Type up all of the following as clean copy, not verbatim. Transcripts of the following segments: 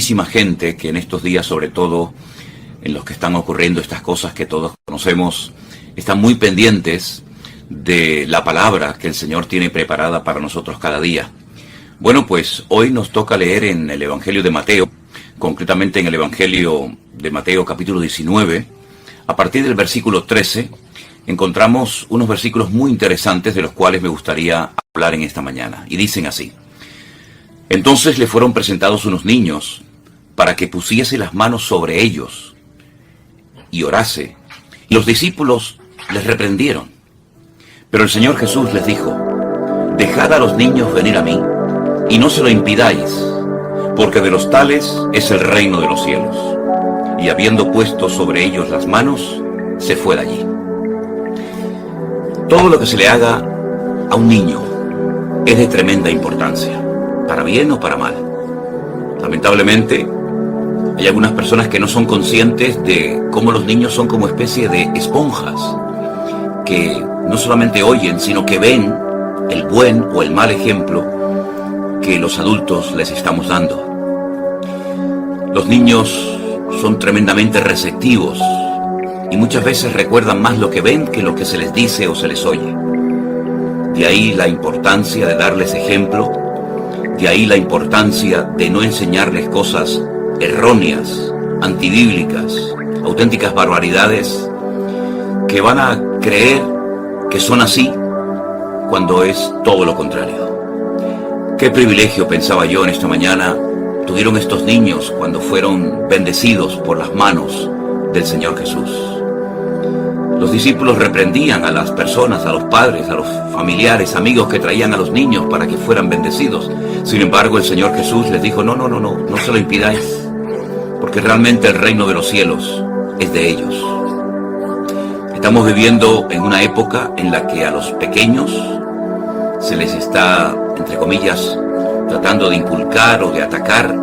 muchísima gente que en estos días, sobre todo en los que están ocurriendo estas cosas que todos conocemos, están muy pendientes de la palabra que el Señor tiene preparada para nosotros cada día. Bueno, pues hoy nos toca leer en el Evangelio de Mateo, concretamente en el Evangelio de Mateo capítulo 19, a partir del versículo 13, encontramos unos versículos muy interesantes de los cuales me gustaría hablar en esta mañana. Y dicen así: Entonces le fueron presentados unos niños para que pusiese las manos sobre ellos y orase. Y los discípulos les reprendieron. Pero el Señor Jesús les dijo: Dejad a los niños venir a mí, y no se lo impidáis, porque de los tales es el reino de los cielos. Y habiendo puesto sobre ellos las manos, se fue de allí. Todo lo que se le haga a un niño es de tremenda importancia, para bien o para mal. Lamentablemente, hay algunas personas que no son conscientes de cómo los niños son como especie de esponjas, que no solamente oyen, sino que ven el buen o el mal ejemplo que los adultos les estamos dando. Los niños son tremendamente receptivos y muchas veces recuerdan más lo que ven que lo que se les dice o se les oye. De ahí la importancia de darles ejemplo, de ahí la importancia de no enseñarles cosas erróneas, antibíblicas, auténticas barbaridades que van a creer que son así cuando es todo lo contrario. Qué privilegio, pensaba yo en esta mañana, tuvieron estos niños cuando fueron bendecidos por las manos del Señor Jesús. Los discípulos reprendían a las personas, a los padres, a los familiares, amigos que traían a los niños para que fueran bendecidos. Sin embargo, el Señor Jesús les dijo: no se lo impidáis, porque realmente el reino de los cielos es de ellos. Estamos viviendo en una época en la que a los pequeños se les está, entre comillas, tratando de inculcar o de atacar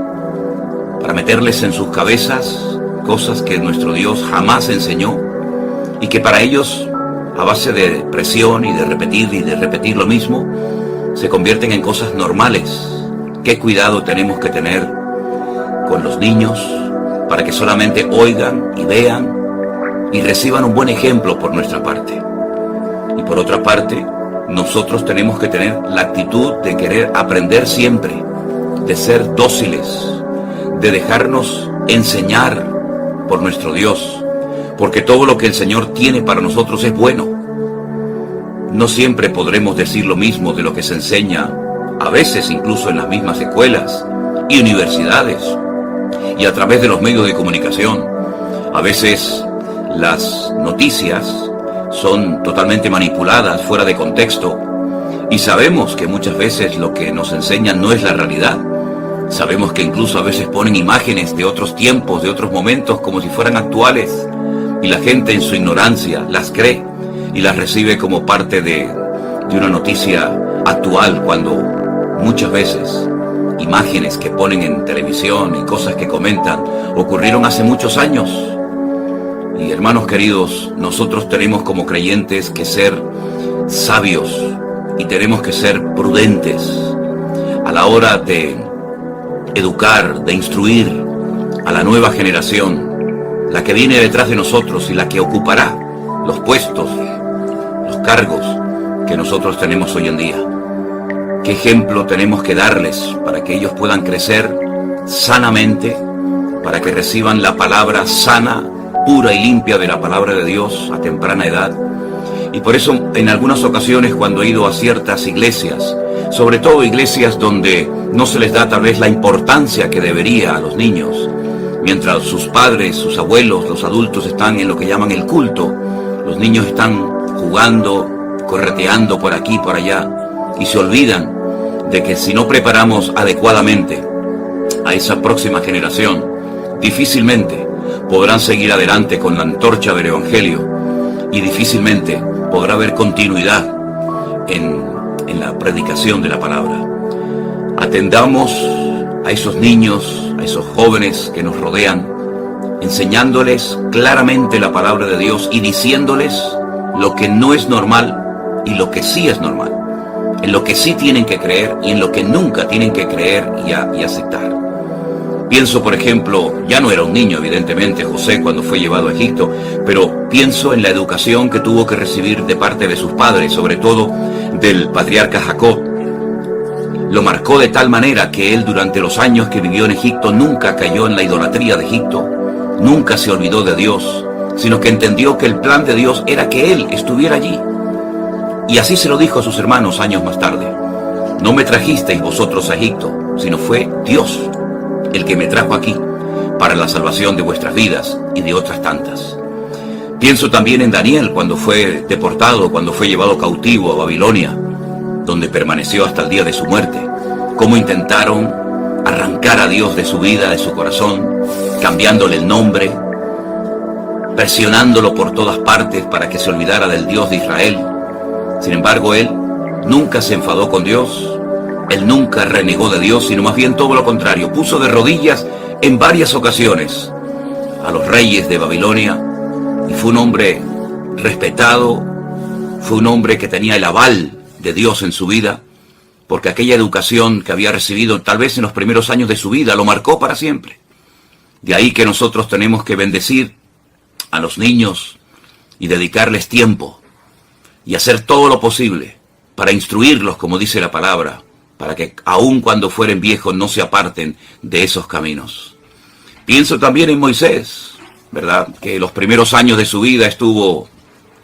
para meterles en sus cabezas cosas que nuestro Dios jamás enseñó y que para ellos, a base de presión y de repetir lo mismo, se convierten en cosas normales. Qué cuidado tenemos que tener con los niños para que solamente oigan y vean y reciban un buen ejemplo por nuestra parte. Y por otra parte, nosotros tenemos que tener la actitud de querer aprender siempre, de ser dóciles, de dejarnos enseñar por nuestro Dios, porque todo lo que el Señor tiene para nosotros es bueno. No siempre podremos decir lo mismo de lo que se enseña, a veces incluso en las mismas escuelas y universidades, y a través de los medios de comunicación. A veces las noticias son totalmente manipuladas, fuera de contexto, y sabemos que muchas veces lo que nos enseñan no es la realidad. Sabemos que incluso a veces ponen imágenes de otros tiempos, de otros momentos, como si fueran actuales, y la gente en su ignorancia las cree y las recibe como parte de una noticia actual, cuando muchas veces imágenes que ponen en televisión y cosas que comentan ocurrieron hace muchos años. Y hermanos queridos, nosotros tenemos como creyentes que ser sabios y tenemos que ser prudentes a la hora de educar, de instruir a la nueva generación, la que viene detrás de nosotros y la que ocupará los puestos, los cargos que nosotros tenemos hoy en día. ¿Qué ejemplo tenemos que darles para que ellos puedan crecer sanamente, para que reciban la palabra sana, pura y limpia de la palabra de Dios a temprana edad? Y por eso en algunas ocasiones, cuando he ido a ciertas iglesias, sobre todo iglesias donde no se les da tal vez la importancia que debería a los niños, mientras sus padres, sus abuelos, los adultos están en lo que llaman el culto, los niños están jugando, correteando por aquí, por allá, y se olvidan de que si no preparamos adecuadamente a esa próxima generación, difícilmente podrán seguir adelante con la antorcha del Evangelio y difícilmente podrá haber continuidad en la predicación de la palabra. Atendamos a esos niños, a esos jóvenes que nos rodean, enseñándoles claramente la palabra de Dios y diciéndoles lo que no es normal y lo que sí es normal, en lo que sí tienen que creer y en lo que nunca tienen que creer y aceptar. Pienso, por ejemplo, ya no era un niño, evidentemente, José cuando fue llevado a Egipto, pero pienso en la educación que tuvo que recibir de parte de sus padres, sobre todo del patriarca Jacob. Lo marcó de tal manera que él, durante los años que vivió en Egipto, nunca cayó en la idolatría de Egipto, nunca se olvidó de Dios, sino que entendió que el plan de Dios era que él estuviera allí. Y así se lo dijo a sus hermanos años más tarde: no me trajisteis vosotros a Egipto, sino fue Dios el que me trajo aquí para la salvación de vuestras vidas y de otras tantas. Pienso también en Daniel cuando fue deportado, cuando fue llevado cautivo a Babilonia, donde permaneció hasta el día de su muerte. Cómo intentaron arrancar a Dios de su vida, de su corazón, cambiándole el nombre, presionándolo por todas partes para que se olvidara del Dios de Israel. Sin embargo, él nunca se enfadó con Dios, él nunca renegó de Dios, sino más bien todo lo contrario, puso de rodillas en varias ocasiones a los reyes de Babilonia, y fue un hombre respetado, fue un hombre que tenía el aval de Dios en su vida, porque aquella educación que había recibido tal vez en los primeros años de su vida lo marcó para siempre. De ahí que nosotros tenemos que bendecir a los niños y dedicarles tiempo y hacer todo lo posible para instruirlos, como dice la palabra, para que aun cuando fueren viejos no se aparten de esos caminos. Pienso también en Moisés, ¿verdad? Que los primeros años de su vida estuvo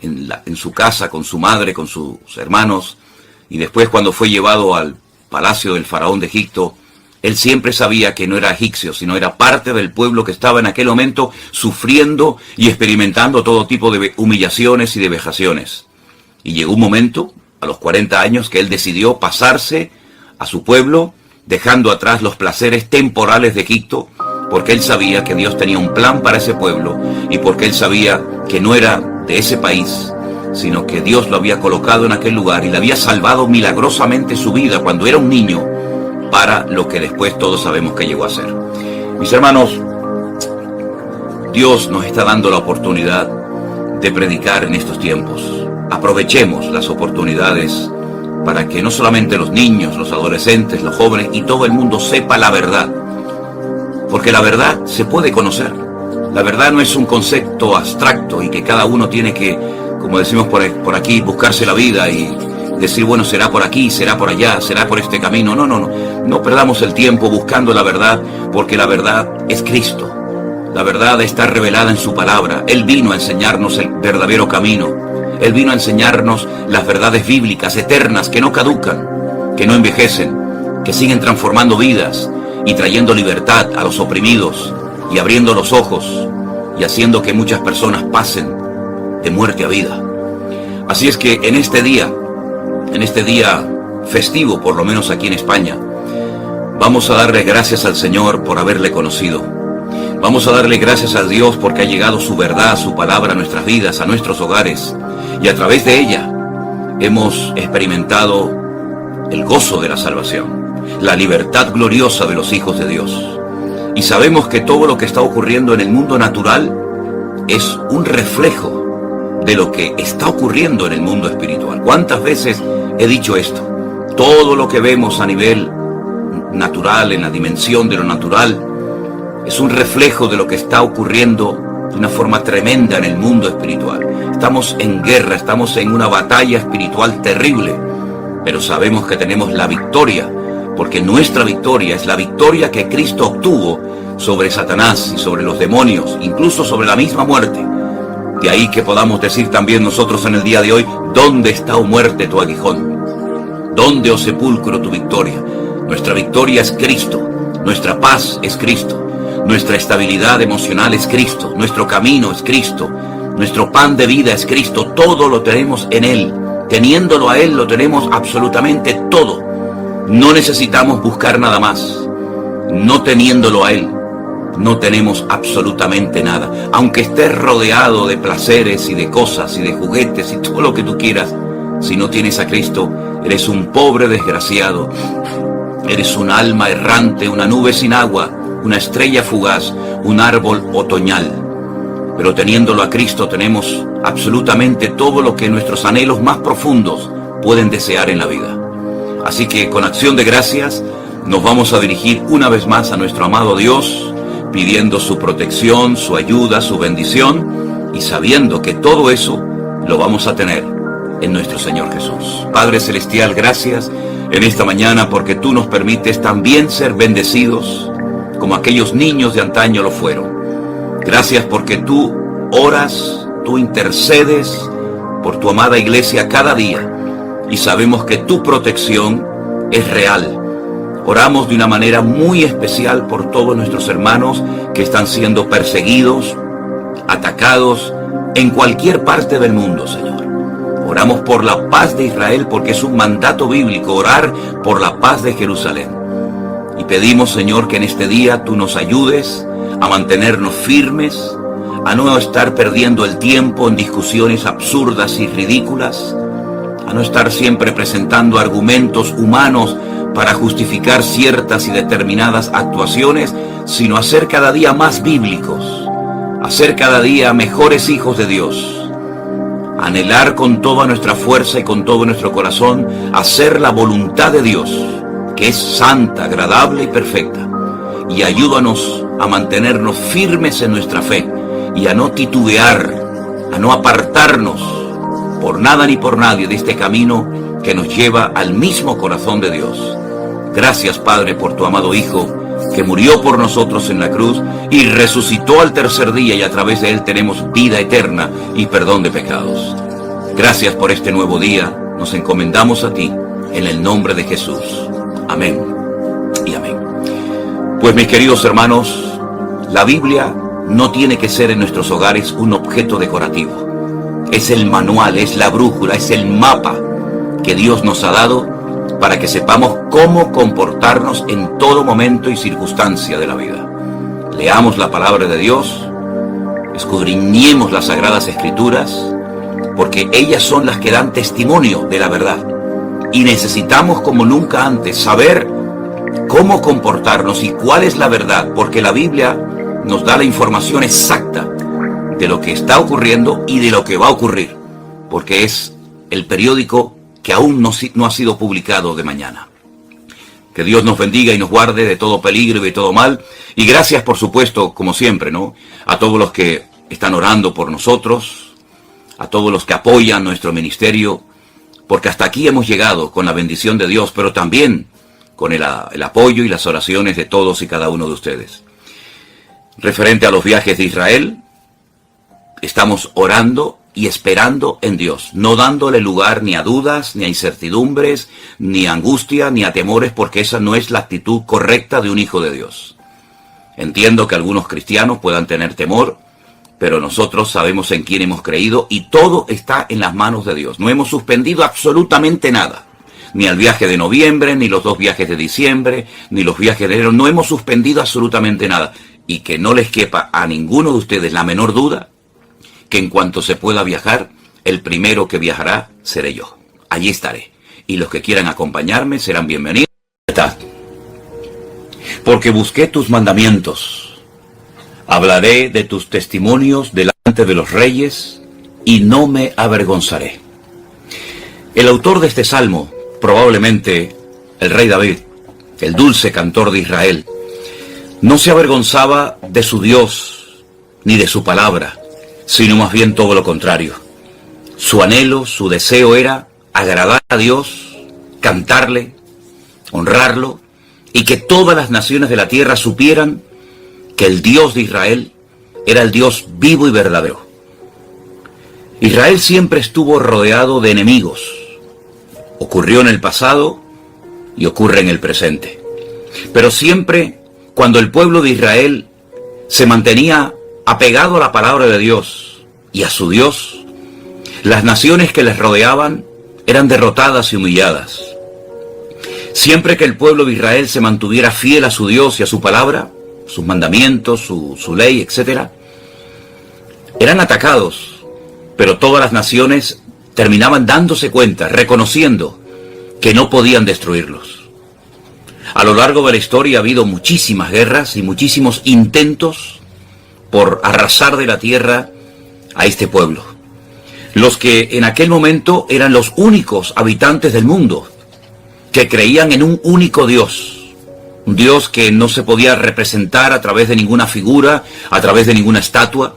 en su casa con su madre, con sus hermanos, y después cuando fue llevado al palacio del faraón de Egipto, él siempre sabía que no era egipcio, sino era parte del pueblo que estaba en aquel momento sufriendo y experimentando todo tipo de humillaciones y de vejaciones. Y llegó un momento, a los 40 años, que él decidió pasarse a su pueblo, dejando atrás los placeres temporales de Egipto, porque él sabía que Dios tenía un plan para ese pueblo, y porque él sabía que no era de ese país, sino que Dios lo había colocado en aquel lugar y le había salvado milagrosamente su vida cuando era un niño, para lo que después todos sabemos que llegó a ser. Mis hermanos, Dios nos está dando la oportunidad de predicar en estos tiempos. Aprovechemos las oportunidades para que no solamente los niños, los adolescentes, los jóvenes y todo el mundo sepa la verdad. Porque la verdad se puede conocer. La verdad no es un concepto abstracto y que cada uno tiene que, como decimos por aquí, buscarse la vida y decir, bueno, será por aquí, será por allá, será por este camino. No perdamos el tiempo buscando la verdad, porque la verdad es Cristo. La verdad está revelada en su palabra. Él vino a enseñarnos el verdadero camino. Él vino a enseñarnos las verdades bíblicas eternas que no caducan, que no envejecen, que siguen transformando vidas y trayendo libertad a los oprimidos y abriendo los ojos y haciendo que muchas personas pasen de muerte a vida. Así es que en este día festivo, por lo menos aquí en España, vamos a darle gracias al Señor por haberle conocido. Vamos a darle gracias a Dios porque ha llegado su verdad, su palabra a nuestras vidas, a nuestros hogares, y a través de ella hemos experimentado el gozo de la salvación, la libertad gloriosa de los hijos de Dios. Y sabemos que todo lo que está ocurriendo en el mundo natural es un reflejo de lo que está ocurriendo en el mundo espiritual. ¿Cuántas veces he dicho esto? Todo lo que vemos a nivel natural, en la dimensión de lo natural, es un reflejo de lo que está ocurriendo de una forma tremenda en el mundo espiritual. Estamos en guerra, estamos en una batalla espiritual terrible, pero sabemos que tenemos la victoria, porque nuestra victoria es la victoria que Cristo obtuvo sobre Satanás y sobre los demonios, incluso sobre la misma muerte. De ahí que podamos decir también nosotros en el día de hoy, ¿dónde está, oh muerte, tu aguijón? ¿Dónde, oh sepulcro, tu victoria? Nuestra victoria es Cristo, nuestra paz es Cristo, nuestra estabilidad emocional es Cristo, nuestro camino es Cristo, nuestro pan de vida es Cristo. Todo lo tenemos en Él. Teniéndolo a Él lo tenemos absolutamente todo. No necesitamos buscar nada más. No teniéndolo a Él no tenemos absolutamente nada. Aunque estés rodeado de placeres y de cosas y de juguetes y todo lo que tú quieras, si no tienes a Cristo, eres un pobre desgraciado. Eres un alma errante, una nube sin agua, una estrella fugaz, un árbol otoñal. Pero teniéndolo a Cristo tenemos absolutamente todo lo que nuestros anhelos más profundos pueden desear en la vida. Así que con acción de gracias nos vamos a dirigir una vez más a nuestro amado Dios, pidiendo su protección, su ayuda, su bendición, y sabiendo que todo eso lo vamos a tener en nuestro Señor Jesús. Padre Celestial, gracias en esta mañana porque tú nos permites también ser bendecidos como aquellos niños de antaño lo fueron. Gracias porque tú oras, tú intercedes por tu amada iglesia cada día y sabemos que tu protección es real. Oramos de una manera muy especial por todos nuestros hermanos que están siendo perseguidos, atacados en cualquier parte del mundo, Señor. Oramos por la paz de Israel porque es un mandato bíblico orar por la paz de Jerusalén. Y pedimos, Señor, que en este día tú nos ayudes a mantenernos firmes, a no estar perdiendo el tiempo en discusiones absurdas y ridículas, a no estar siempre presentando argumentos humanos para justificar ciertas y determinadas actuaciones, sino a ser cada día más bíblicos, a ser cada día mejores hijos de Dios, anhelar con toda nuestra fuerza y con todo nuestro corazón hacer la voluntad de Dios, que es santa, agradable y perfecta. Y ayúdanos a mantenernos firmes en nuestra fe y a no titubear, a no apartarnos por nada ni por nadie de este camino que nos lleva al mismo corazón de Dios. Gracias, Padre, por tu amado Hijo, que murió por nosotros en la cruz y resucitó al tercer día, y a través de él tenemos vida eterna y perdón de pecados. Gracias por este nuevo día, nos encomendamos a ti, en el nombre de Jesús. Amén y amén. Pues mis queridos hermanos, la Biblia no tiene que ser en nuestros hogares un objeto decorativo. Es el manual, es la brújula, es el mapa que Dios nos ha dado para que sepamos cómo comportarnos en todo momento y circunstancia de la vida. Leamos la palabra de Dios, escudriñemos las Sagradas Escrituras, porque ellas son las que dan testimonio de la verdad. Y necesitamos como nunca antes saber cómo comportarnos y cuál es la verdad, porque la Biblia nos da la información exacta de lo que está ocurriendo y de lo que va a ocurrir, porque es el periódico que aún no ha sido publicado de mañana. Que Dios nos bendiga y nos guarde de todo peligro y de todo mal. Y gracias, por supuesto, como siempre, ¿no?, a todos los que están orando por nosotros, a todos los que apoyan nuestro ministerio, porque hasta aquí hemos llegado con la bendición de Dios, pero también con el apoyo y las oraciones de todos y cada uno de ustedes. Referente a los viajes de Israel, estamos orando y esperando en Dios, no dándole lugar ni a dudas, ni a incertidumbres, ni a angustia, ni a temores, porque esa no es la actitud correcta de un hijo de Dios. Entiendo que algunos cristianos puedan tener temor, pero nosotros sabemos en quién hemos creído y todo está en las manos de Dios. No hemos suspendido absolutamente nada, ni el viaje de noviembre, ni los 2 viajes de diciembre, ni los viajes de enero. No hemos suspendido absolutamente nada. Y que no les quepa a ninguno de ustedes la menor duda que en cuanto se pueda viajar, el primero que viajará seré yo. Allí estaré. Y los que quieran acompañarme serán bienvenidos. Porque busqué tus mandamientos. Hablaré de tus testimonios delante de los reyes y no me avergonzaré. El autor de este salmo, probablemente el rey David, el dulce cantor de Israel, no se avergonzaba de su Dios ni de su palabra, sino más bien todo lo contrario. Su anhelo, su deseo era agradar a Dios, cantarle, honrarlo, y que todas las naciones de la tierra supieran que el Dios de Israel era el Dios vivo y verdadero. Israel siempre estuvo rodeado de enemigos. Ocurrió en el pasado y ocurre en el presente. Pero siempre, cuando el pueblo de Israel se mantenía apegado a la palabra de Dios y a su Dios, las naciones que les rodeaban eran derrotadas y humilladas. Siempre que el pueblo de Israel se mantuviera fiel a su Dios y a su palabra, sus mandamientos, su ley, etc., eran atacados, pero todas las naciones terminaban dándose cuenta, reconociendo que no podían destruirlos. A lo largo de la historia ha habido muchísimas guerras y muchísimos intentos por arrasar de la tierra a este pueblo. Los que en aquel momento eran los únicos habitantes del mundo, que creían en un único Dios, un Dios que no se podía representar a través de ninguna figura, a través de ninguna estatua,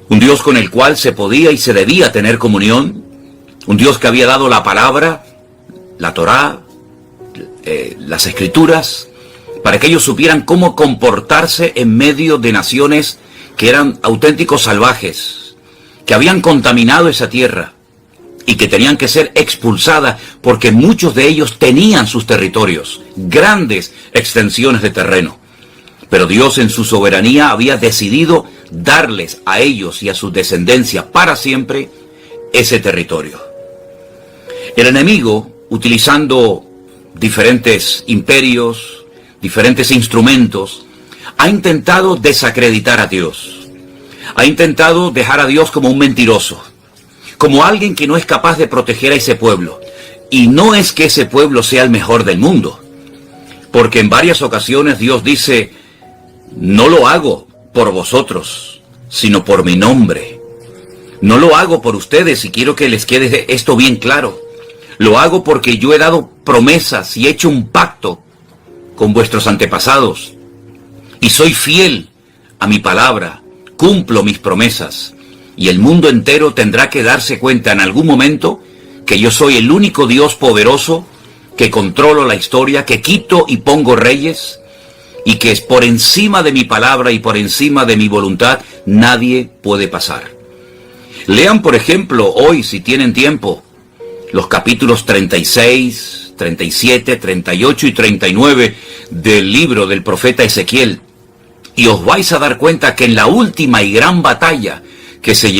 un Dios con el cual se podía y se debía tener comunión, un Dios que había dado la palabra, la Torá, las Escrituras, para que ellos supieran cómo comportarse en medio de naciones que eran auténticos salvajes, que habían contaminado esa tierra y que tenían que ser expulsadas porque muchos de ellos tenían sus territorios, grandes extensiones de terreno. Pero Dios en su soberanía había decidido darles a ellos y a su descendencia para siempre ese territorio. El enemigo, utilizando diferentes imperios, diferentes instrumentos, ha intentado desacreditar a Dios. Ha intentado dejar a Dios como un mentiroso, como alguien que no es capaz de proteger a ese pueblo. Y no es que ese pueblo sea el mejor del mundo, porque en varias ocasiones Dios dice: no lo hago por vosotros, sino por mi nombre. No lo hago por ustedes, y quiero que les quede esto bien claro. Lo hago porque yo he dado promesas y he hecho un pacto con vuestros antepasados. Y soy fiel a mi palabra, cumplo mis promesas. Y el mundo entero tendrá que darse cuenta en algún momento que yo soy el único Dios poderoso, que controlo la historia, que quito y pongo reyes, y que es por encima de mi palabra y por encima de mi voluntad, nadie puede pasar. Lean, por ejemplo, hoy, si tienen tiempo, los capítulos 36, 37, 38 y 39 del libro del profeta Ezequiel, y os vais a dar cuenta que en la última y gran batalla que se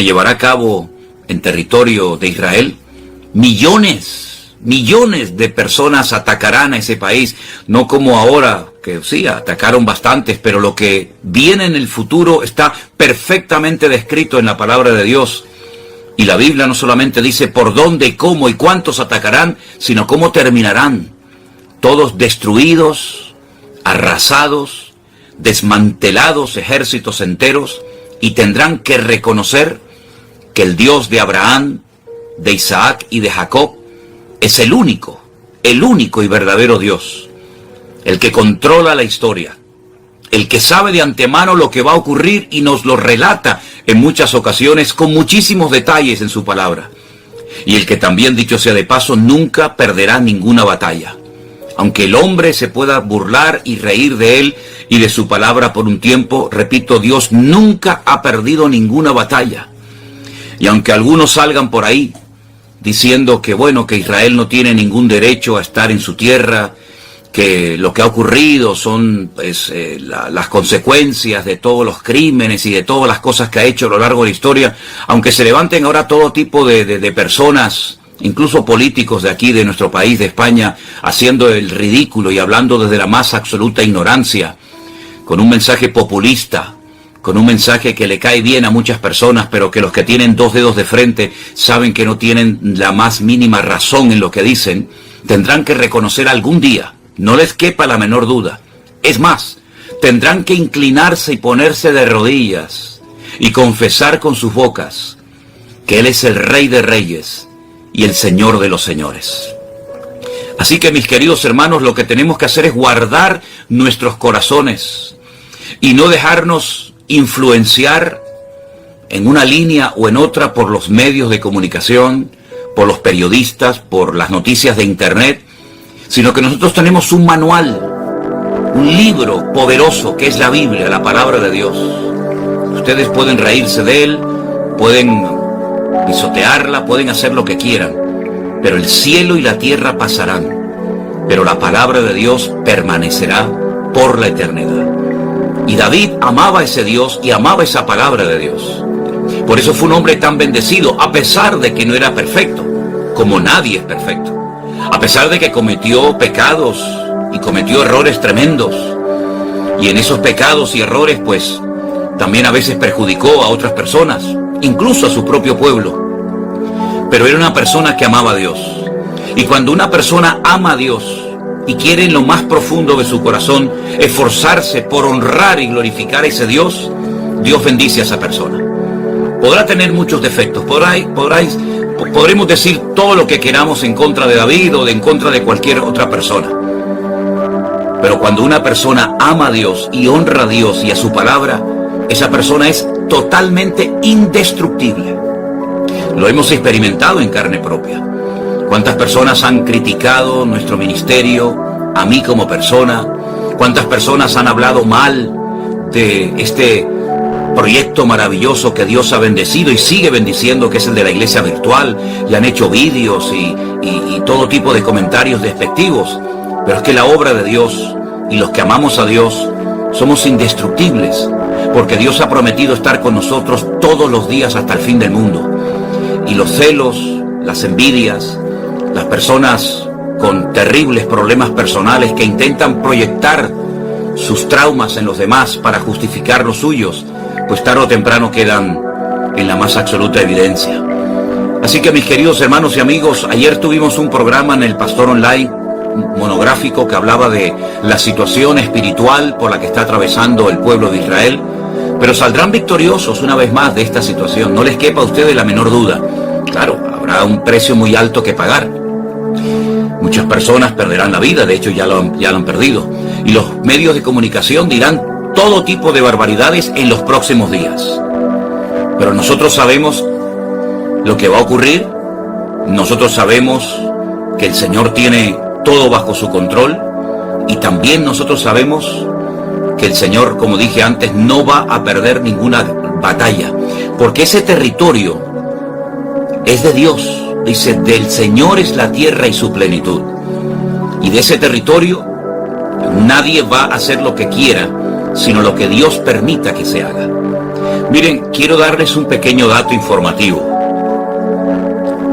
llevará a cabo en territorio de Israel, millones de personas atacarán a ese país, no como ahora, que sí, atacaron bastantes, pero lo que viene en el futuro está perfectamente descrito en la palabra de Dios. Y la Biblia no solamente dice por dónde, cómo y cuántos atacarán, sino cómo terminarán. Todos destruidos, arrasados, desmantelados ejércitos enteros, y tendrán que reconocer que el Dios de Abraham, de Isaac y de Jacob es el único y verdadero Dios, el que controla la historia, el que sabe de antemano lo que va a ocurrir y nos lo relata en muchas ocasiones con muchísimos detalles en su palabra, y el que también, dicho sea de paso, nunca perderá ninguna batalla. Aunque el hombre se pueda burlar y reír de él y de su palabra por un tiempo, repito, Dios nunca ha perdido ninguna batalla. Y aunque algunos salgan por ahí diciendo que bueno, que Israel no tiene ningún derecho a estar en su tierra, que lo que ha ocurrido son las consecuencias de todos los crímenes y de todas las cosas que ha hecho a lo largo de la historia, aunque se levanten ahora todo tipo de personas, incluso políticos de aquí, de nuestro país, de España, haciendo el ridículo y hablando desde la más absoluta ignorancia, con un mensaje populista, con un mensaje que le cae bien a muchas personas, pero que los que tienen dos dedos de frente saben que no tienen la más mínima razón en lo que dicen, tendrán que reconocer algún día, no les quepa la menor duda. Es más, tendrán que inclinarse y ponerse de rodillas y confesar con sus bocas que Él es el Rey de Reyes y el Señor de los señores. Así que, mis queridos hermanos, lo que tenemos que hacer es guardar nuestros corazones y no dejarnos influenciar en una línea o en otra por los medios de comunicación, por los periodistas, por las noticias de internet, sino que nosotros tenemos un manual, un libro poderoso que es la Biblia, la palabra de Dios. Ustedes pueden reírse de él, pueden pisotearla, pueden hacer lo que quieran, pero el cielo y la tierra pasarán, pero la palabra de Dios permanecerá por la eternidad. Y David amaba a ese Dios y amaba esa palabra de Dios. Por eso fue un hombre tan bendecido, a pesar de que no era perfecto, como nadie es perfecto. A pesar de que cometió pecados y cometió errores tremendos. Y en esos pecados y errores, pues, también a veces perjudicó a otras personas, incluso a su propio pueblo. Pero era una persona que amaba a Dios. Y cuando una persona ama a Dios y quiere en lo más profundo de su corazón esforzarse por honrar y glorificar a ese Dios, Dios bendice a esa persona. Podrá tener muchos defectos, podremos decir todo lo que queramos en contra de David o en contra de cualquier otra persona. Pero cuando una persona ama a Dios y honra a Dios y a su palabra, esa persona es totalmente indestructible. Lo hemos experimentado en carne propia. ¿Cuántas personas han criticado nuestro ministerio, a mí como persona? ¿Cuántas personas han hablado mal de este proyecto maravilloso que Dios ha bendecido y sigue bendiciendo, que es el de la iglesia virtual? Y han hecho vídeos y todo tipo de comentarios despectivos. Pero es que la obra de Dios y los que amamos a Dios somos indestructibles, porque Dios ha prometido estar con nosotros todos los días hasta el fin del mundo. Y los celos, las envidias, las personas con terribles problemas personales que intentan proyectar sus traumas en los demás para justificar los suyos, pues tarde o temprano quedan en la más absoluta evidencia. Así que, mis queridos hermanos y amigos, ayer tuvimos un programa en el Pastor Online monográfico que hablaba de la situación espiritual por la que está atravesando el pueblo de Israel, pero saldrán victoriosos una vez más de esta situación, no les quepa a ustedes la menor duda. Claro, habrá un precio muy alto que pagar. Muchas personas perderán la vida, de hecho ya lo han perdido, y los medios de comunicación dirán todo tipo de barbaridades en los próximos días. Pero nosotros sabemos lo que va a ocurrir, nosotros sabemos que el Señor tiene todo bajo su control, y también nosotros sabemos que el Señor, como dije antes, no va a perder ninguna batalla, porque ese territorio es de Dios. Dice, del Señor es la tierra y su plenitud, y de ese territorio nadie va a hacer lo que quiera, sino lo que Dios permita que se haga. Miren, quiero darles un pequeño dato informativo.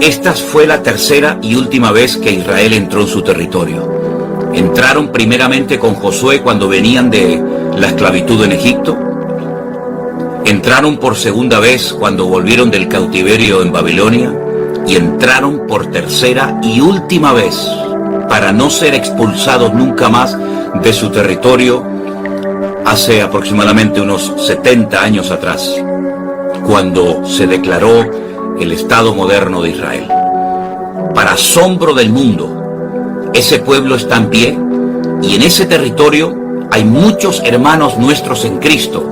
Esta fue la tercera y última vez que Israel entró en su territorio. Entraron primeramente con Josué cuando venían de la esclavitud en Egipto. Entraron por segunda vez cuando volvieron del cautiverio en Babilonia. Y entraron por tercera y última vez para no ser expulsados nunca más de su territorio hace aproximadamente unos 70 años atrás, cuando se declaró el Estado moderno de Israel. Para asombro del mundo, ese pueblo está en pie, y en ese territorio hay muchos hermanos nuestros en Cristo,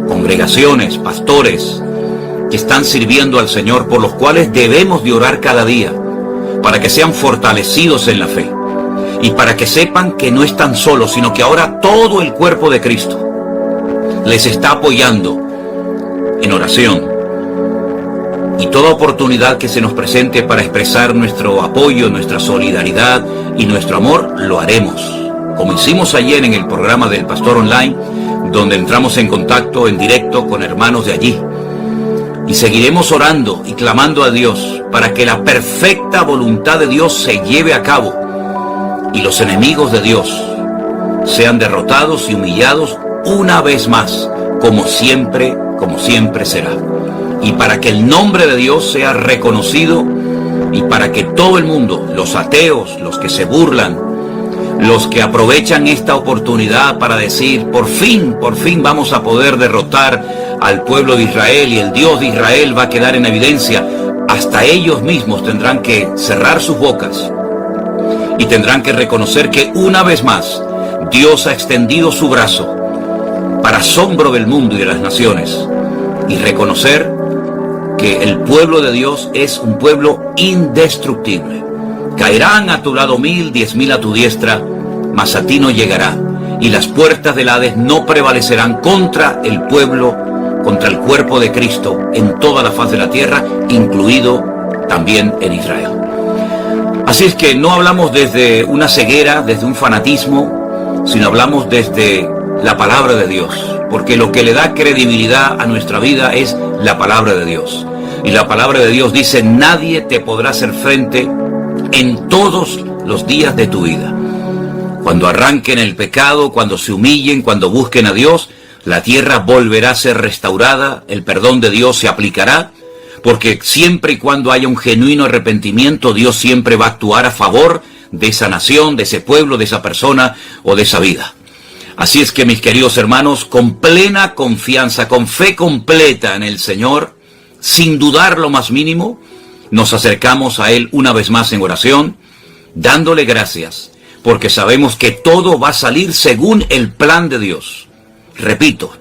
congregaciones, pastores, que están sirviendo al Señor, por los cuales debemos de orar cada día, para que sean fortalecidos en la fe, y para que sepan que no están solos, sino que ahora todo el cuerpo de Cristo les está apoyando en oración. Y toda oportunidad que se nos presente para expresar nuestro apoyo, nuestra solidaridad y nuestro amor, lo haremos, como hicimos ayer en el programa del Pastor Online, donde entramos en contacto en directo con hermanos de allí. Y seguiremos orando y clamando a Dios para que la perfecta voluntad de Dios se lleve a cabo y los enemigos de Dios sean derrotados y humillados una vez más, como siempre será. Y para que el nombre de Dios sea reconocido, y para que todo el mundo, los ateos, los que se burlan, los que aprovechan esta oportunidad para decir, por fin vamos a poder derrotar al pueblo de Israel y el Dios de Israel va a quedar en evidencia, hasta ellos mismos tendrán que cerrar sus bocas y tendrán que reconocer que una vez más Dios ha extendido su brazo para asombro del mundo y de las naciones, y reconocer que el pueblo de Dios es un pueblo indestructible. Caerán a tu lado 1000, 10.000 a tu diestra, mas a ti no llegará, y las puertas del Hades no prevalecerán contra el pueblo, contra el cuerpo de Cristo en toda la faz de la tierra, incluido también en Israel. Así es que no hablamos desde una ceguera, desde un fanatismo, sino hablamos desde la palabra de Dios, porque lo que le da credibilidad a nuestra vida es la palabra de Dios. Y la palabra de Dios dice, nadie te podrá hacer frente en todos los días de tu vida. Cuando arranquen el pecado, cuando se humillen, cuando busquen a Dios, la tierra volverá a ser restaurada, el perdón de Dios se aplicará, porque siempre y cuando haya un genuino arrepentimiento, Dios siempre va a actuar a favor de esa nación, de ese pueblo, de esa persona o de esa vida. Así es que, mis queridos hermanos, con plena confianza, con fe completa en el Señor, sin dudar lo más mínimo, nos acercamos a Él una vez más en oración, dándole gracias porque sabemos que todo va a salir según el plan de Dios. Repito,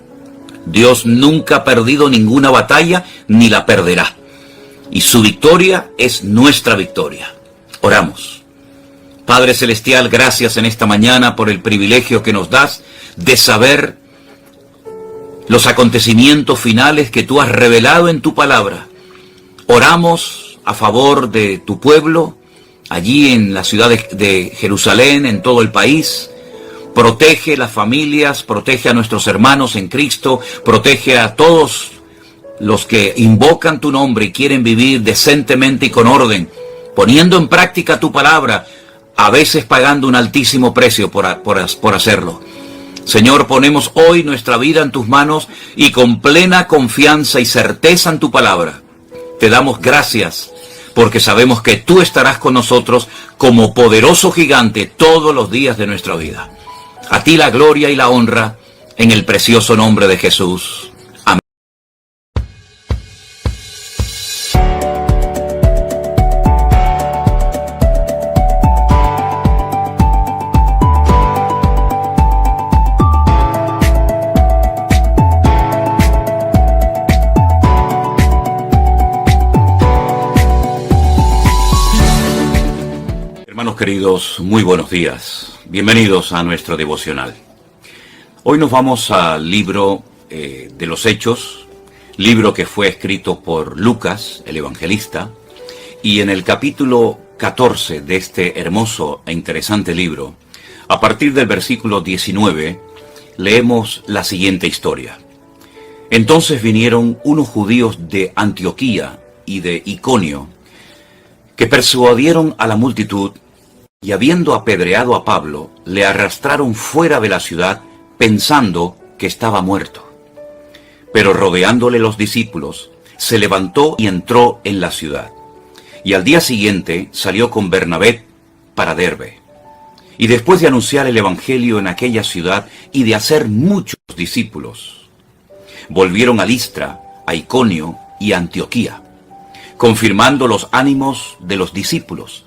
Dios nunca ha perdido ninguna batalla ni la perderá. Y su victoria es nuestra victoria. Oramos. Padre Celestial, gracias en esta mañana por el privilegio que nos das de saber los acontecimientos finales que tú has revelado en tu palabra. Oramos a favor de tu pueblo, allí en la ciudad de Jerusalén, en todo el país. Protege las familias, protege a nuestros hermanos en Cristo, protege a todos los que invocan tu nombre y quieren vivir decentemente y con orden, poniendo en práctica tu palabra, a veces pagando un altísimo precio por hacerlo. Señor, ponemos hoy nuestra vida en tus manos y con plena confianza y certeza en tu palabra. Te damos gracias porque sabemos que tú estarás con nosotros como poderoso gigante todos los días de nuestra vida. A ti la gloria y la honra, en el precioso nombre de Jesús. Amén. Hermanos queridos, muy buenos días. Bienvenidos a nuestro devocional. Hoy nos vamos al libro de los Hechos, libro que fue escrito por Lucas, el evangelista, y en el capítulo 14 de este hermoso e interesante libro, a partir del versículo 19, leemos la siguiente historia. Entonces vinieron unos judíos de Antioquía y de Iconio, que persuadieron a la multitud, y habiendo apedreado a Pablo, le arrastraron fuera de la ciudad, pensando que estaba muerto. Pero rodeándole los discípulos, se levantó y entró en la ciudad. Y al día siguiente salió con Bernabé para Derbe. Y después de anunciar el evangelio en aquella ciudad y de hacer muchos discípulos, volvieron a Listra, a Iconio y a Antioquía, confirmando los ánimos de los discípulos,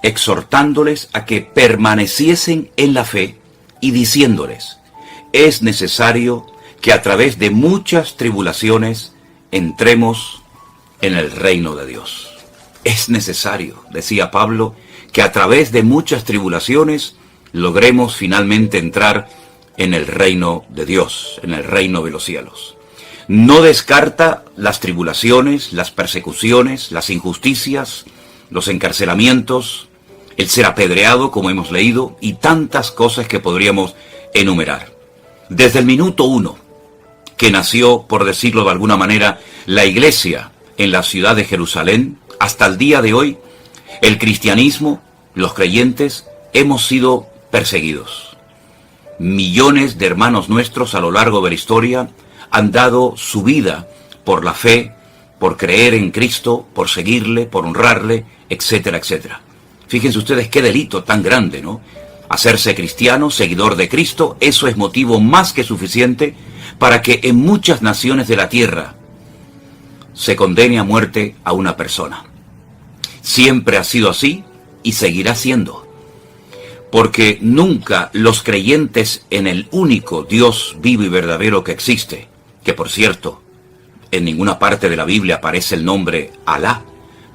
exhortándoles a que permaneciesen en la fe y diciéndoles: es necesario que a través de muchas tribulaciones entremos en el reino de Dios. Es necesario, decía Pablo, que a través de muchas tribulaciones logremos finalmente entrar en el reino de Dios, en el reino de los cielos. No descarta las tribulaciones, las persecuciones, las injusticias, los encarcelamientos, el ser apedreado, como hemos leído, y tantas cosas que podríamos enumerar. Desde el minuto 1, que nació, por decirlo de alguna manera, la iglesia en la ciudad de Jerusalén, hasta el día de hoy, el cristianismo, los creyentes, hemos sido perseguidos. Millones de hermanos nuestros a lo largo de la historia han dado su vida por la fe, por creer en Cristo, por seguirle, por honrarle, etcétera, etcétera. Fíjense ustedes qué delito tan grande, ¿no? Hacerse cristiano, seguidor de Cristo, eso es motivo más que suficiente para que en muchas naciones de la tierra se condene a muerte a una persona. Siempre ha sido así y seguirá siendo. Porque nunca los creyentes en el único Dios vivo y verdadero que existe, que por cierto, en ninguna parte de la Biblia aparece el nombre Alá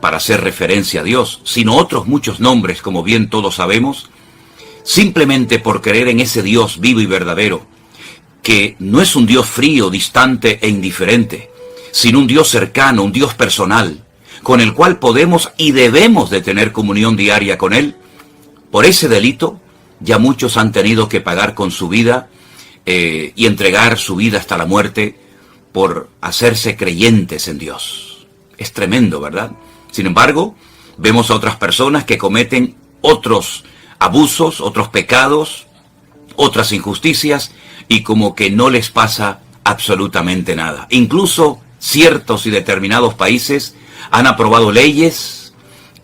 para hacer referencia a Dios, sino otros muchos nombres, como bien todos sabemos, simplemente por creer en ese Dios vivo y verdadero, que no es un Dios frío, distante e indiferente, sino un Dios cercano, un Dios personal, con el cual podemos y debemos de tener comunión diaria con Él. Por ese delito, ya muchos han tenido que pagar con su vida y entregar su vida hasta la muerte por hacerse creyentes en Dios. Es tremendo, ¿verdad? Sin embargo, vemos a otras personas que cometen otros abusos, otros pecados, otras injusticias, y como que no les pasa absolutamente nada. Incluso ciertos y determinados países han aprobado leyes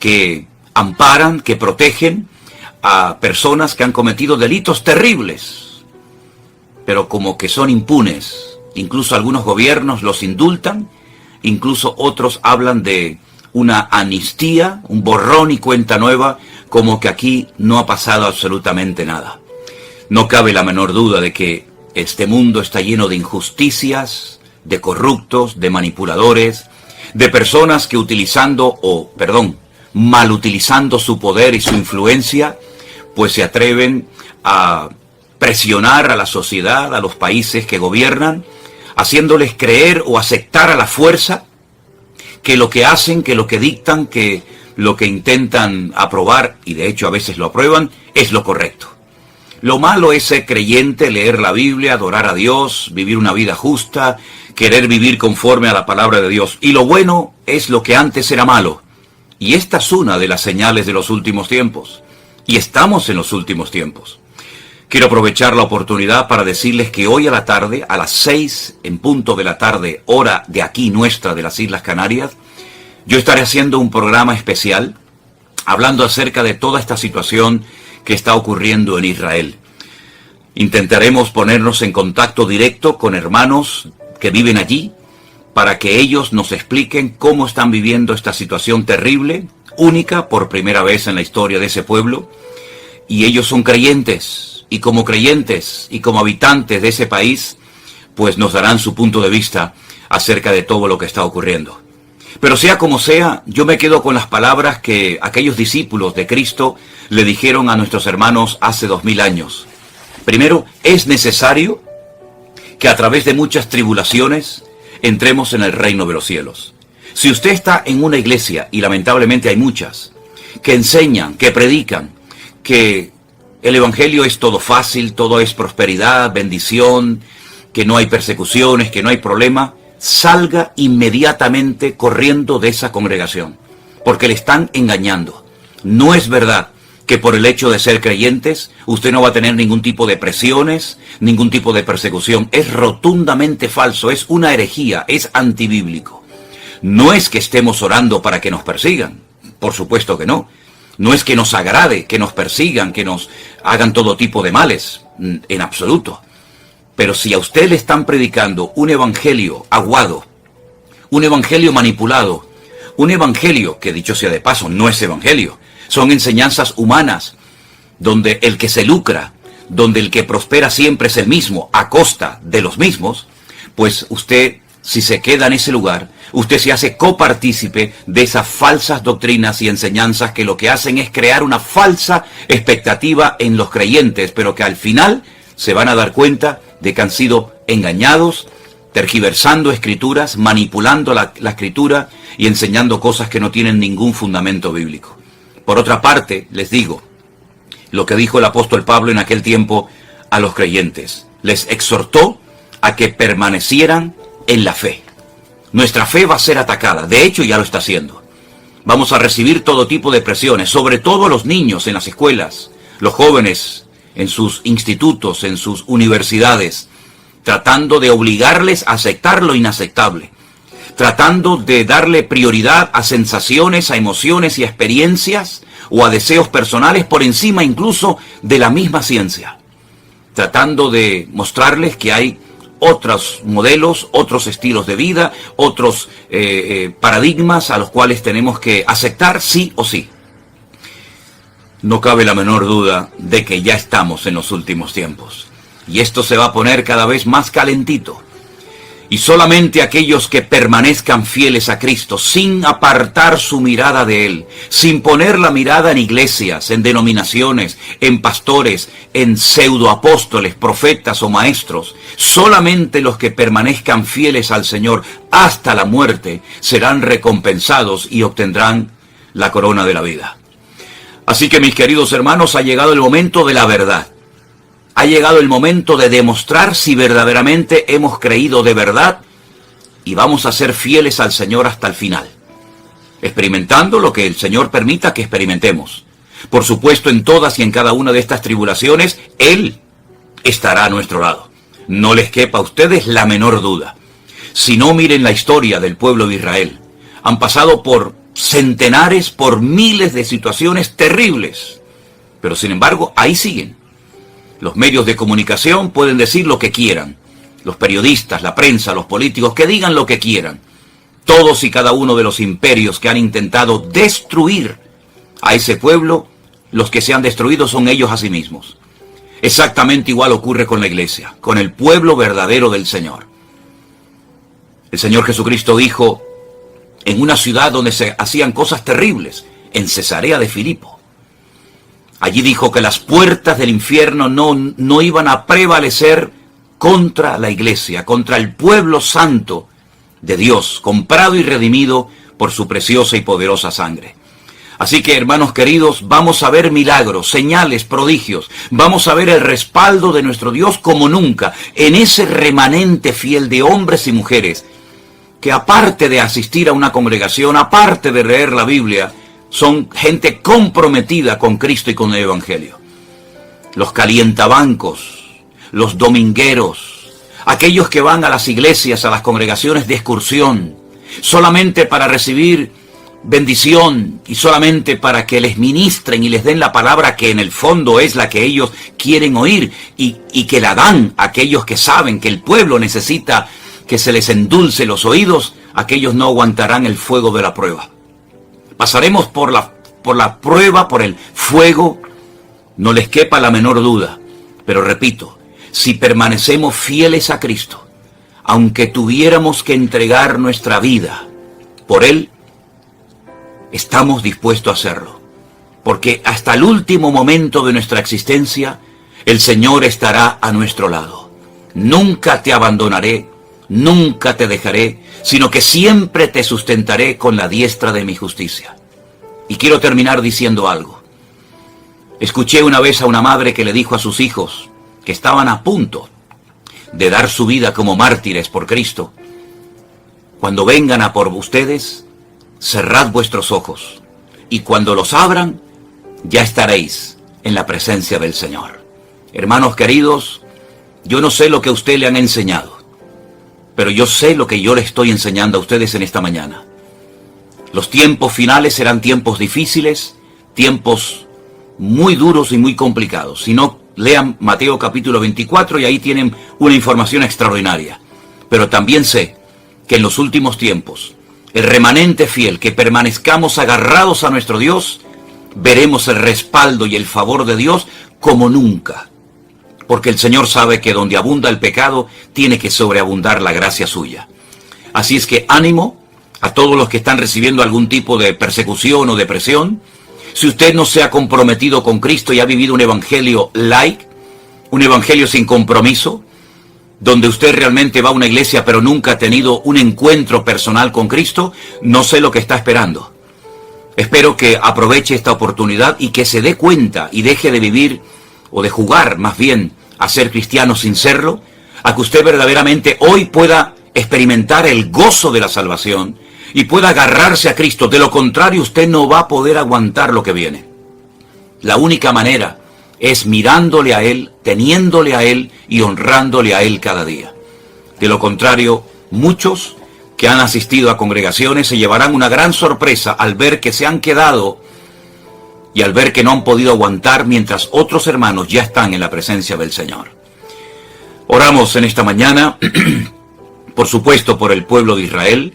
que amparan, que protegen a personas que han cometido delitos terribles, pero como que son impunes. Incluso algunos gobiernos los indultan, incluso otros hablan de una amnistía, un borrón y cuenta nueva como que aquí no ha pasado absolutamente nada. No cabe la menor duda de que este mundo está lleno de injusticias, de corruptos, de manipuladores, de personas que mal utilizando su poder y su influencia, pues se atreven a presionar a la sociedad, a los países que gobiernan, haciéndoles creer o aceptar a la fuerza que lo que hacen, que lo que dictan, que lo que intentan aprobar, y de hecho a veces lo aprueban, es lo correcto. Lo malo es ser creyente, leer la Biblia, adorar a Dios, vivir una vida justa, querer vivir conforme a la palabra de Dios. Y lo bueno es lo que antes era malo. Y esta es una de las señales de los últimos tiempos. Y estamos en los últimos tiempos. Quiero aprovechar la oportunidad para decirles que hoy a la tarde, a las 6 en punto de la tarde, hora de aquí nuestra de las Islas Canarias, yo estaré haciendo un programa especial hablando acerca de toda esta situación que está ocurriendo en Israel. Intentaremos ponernos en contacto directo con hermanos que viven allí para que ellos nos expliquen cómo están viviendo esta situación terrible, única por primera vez en la historia de ese pueblo. Y ellos son creyentes, y como habitantes de ese país, pues nos darán su punto de vista acerca de todo lo que está ocurriendo. Pero sea como sea, yo me quedo con las palabras que aquellos discípulos de Cristo le dijeron a nuestros hermanos hace 2000 años. Primero, es necesario que a través de muchas tribulaciones entremos en el reino de los cielos. Si usted está en una iglesia, y lamentablemente hay muchas, que enseñan, que predican, que el evangelio es todo fácil, todo es prosperidad, bendición, que no hay persecuciones, que no hay problema, salga inmediatamente corriendo de esa congregación, porque le están engañando. No es verdad que por el hecho de ser creyentes usted no va a tener ningún tipo de presiones, ningún tipo de persecución. Es rotundamente falso, es una herejía, es antibíblico. No es que estemos orando para que nos persigan, por supuesto que no. No es que nos agrade que nos persigan, que nos hagan todo tipo de males, en absoluto. Pero si a usted le están predicando un evangelio aguado, un evangelio manipulado, un evangelio que, dicho sea de paso, no es evangelio, son enseñanzas humanas, donde el que se lucra, donde el que prospera siempre es el mismo, a costa de los mismos, pues usted, si se queda en ese lugar, usted se hace copartícipe de esas falsas doctrinas y enseñanzas que lo que hacen es crear una falsa expectativa en los creyentes, pero que al final se van a dar cuenta de que han sido engañados, tergiversando escrituras, manipulando la escritura y enseñando cosas que no tienen ningún fundamento bíblico. Por otra parte, les digo, lo que dijo el apóstol Pablo en aquel tiempo a los creyentes, les exhortó a que permanecieran en la fe. Nuestra fe va a ser atacada, de hecho ya lo está haciendo. Vamos a recibir todo tipo de presiones, sobre todo los niños en las escuelas, los jóvenes en sus institutos, en sus universidades, tratando de obligarles a aceptar lo inaceptable, tratando de darle prioridad a sensaciones, a emociones y a experiencias o a deseos personales por encima incluso de la misma ciencia, tratando de mostrarles que hay otros modelos, otros estilos de vida, otros paradigmas a los cuales tenemos que aceptar sí o sí. No cabe la menor duda de que ya estamos en los últimos tiempos. Y esto se va a poner cada vez más calentito. Y solamente aquellos que permanezcan fieles a Cristo, sin apartar su mirada de Él, sin poner la mirada en iglesias, en denominaciones, en pastores, en pseudoapóstoles, profetas o maestros, solamente los que permanezcan fieles al Señor hasta la muerte serán recompensados y obtendrán la corona de la vida. Así que, mis queridos hermanos, ha llegado el momento de la verdad. Ha llegado el momento de demostrar si verdaderamente hemos creído de verdad y vamos a ser fieles al Señor hasta el final, experimentando lo que el Señor permita que experimentemos. Por supuesto, en todas y en cada una de estas tribulaciones, Él estará a nuestro lado. No les quepa a ustedes la menor duda. Si no, miren la historia del pueblo de Israel. Han pasado por centenares, por miles de situaciones terribles, pero sin embargo, ahí siguen. Los medios de comunicación pueden decir lo que quieran. Los periodistas, la prensa, los políticos, que digan lo que quieran. Todos y cada uno de los imperios que han intentado destruir a ese pueblo los que se han destruido son ellos a sí mismos. Exactamente igual ocurre con la iglesia, con el pueblo verdadero del Señor. El Señor Jesucristo dijo en una ciudad donde se hacían cosas terribles, en Cesarea de Filipo. Allí dijo que las puertas del infierno no iban a prevalecer contra la iglesia, contra el pueblo santo de Dios, comprado y redimido por su preciosa y poderosa sangre. Así que, hermanos queridos, vamos a ver milagros, señales, prodigios. Vamos a ver el respaldo de nuestro Dios como nunca en ese remanente fiel de hombres y mujeres que, aparte de asistir a una congregación, aparte de leer la Biblia, son gente comprometida con Cristo y con el Evangelio. Los calientabancos, los domingueros, aquellos que van a las iglesias, a las congregaciones de excursión, solamente para recibir bendición y solamente para que les ministren y les den la palabra que en el fondo es la que ellos quieren oír y que la dan a aquellos que saben que el pueblo necesita que se les endulce los oídos. Aquellos no aguantarán el fuego de la prueba. Pasaremos por la prueba, por el fuego, no les quepa la menor duda. Pero repito, si permanecemos fieles a Cristo, aunque tuviéramos que entregar nuestra vida por Él, estamos dispuestos a hacerlo. Porque hasta el último momento de nuestra existencia, el Señor estará a nuestro lado. Nunca te abandonaré, nunca te dejaré, sino que siempre te sustentaré con la diestra de mi justicia. Y quiero terminar diciendo algo. Escuché una vez a una madre que le dijo a sus hijos, que estaban a punto de dar su vida como mártires por Cristo: cuando vengan a por ustedes, cerrad vuestros ojos, y cuando los abran, ya estaréis en la presencia del Señor. Hermanos queridos, yo no sé lo que a usted le han enseñado, pero yo sé lo que yo le estoy enseñando a ustedes en esta mañana. Los tiempos finales serán tiempos difíciles, tiempos muy duros y muy complicados. Si no, lean Mateo capítulo 24 y ahí tienen una información extraordinaria. Pero también sé que en los últimos tiempos, el remanente fiel, que permanezcamos agarrados a nuestro Dios, veremos el respaldo y el favor de Dios como nunca. Porque el Señor sabe que donde abunda el pecado, tiene que sobreabundar la gracia suya. Así es que ánimo a todos los que están recibiendo algún tipo de persecución o depresión. Si usted no se ha comprometido con Cristo y ha vivido un evangelio light, un evangelio sin compromiso, donde usted realmente va a una iglesia pero nunca ha tenido un encuentro personal con Cristo, no sé lo que está esperando. Espero que aproveche esta oportunidad y que se dé cuenta y deje de vivir, o de jugar más bien, a ser cristiano sin serlo, a que usted verdaderamente hoy pueda experimentar el gozo de la salvación y pueda agarrarse a Cristo. De lo contrario, usted no va a poder aguantar lo que viene. La única manera es mirándole a Él, teniéndole a Él y honrándole a Él cada día. De lo contrario, muchos que han asistido a congregaciones se llevarán una gran sorpresa al ver que se han quedado y al ver que no han podido aguantar mientras otros hermanos ya están en la presencia del Señor. Oramos en esta mañana, por supuesto por el pueblo de Israel,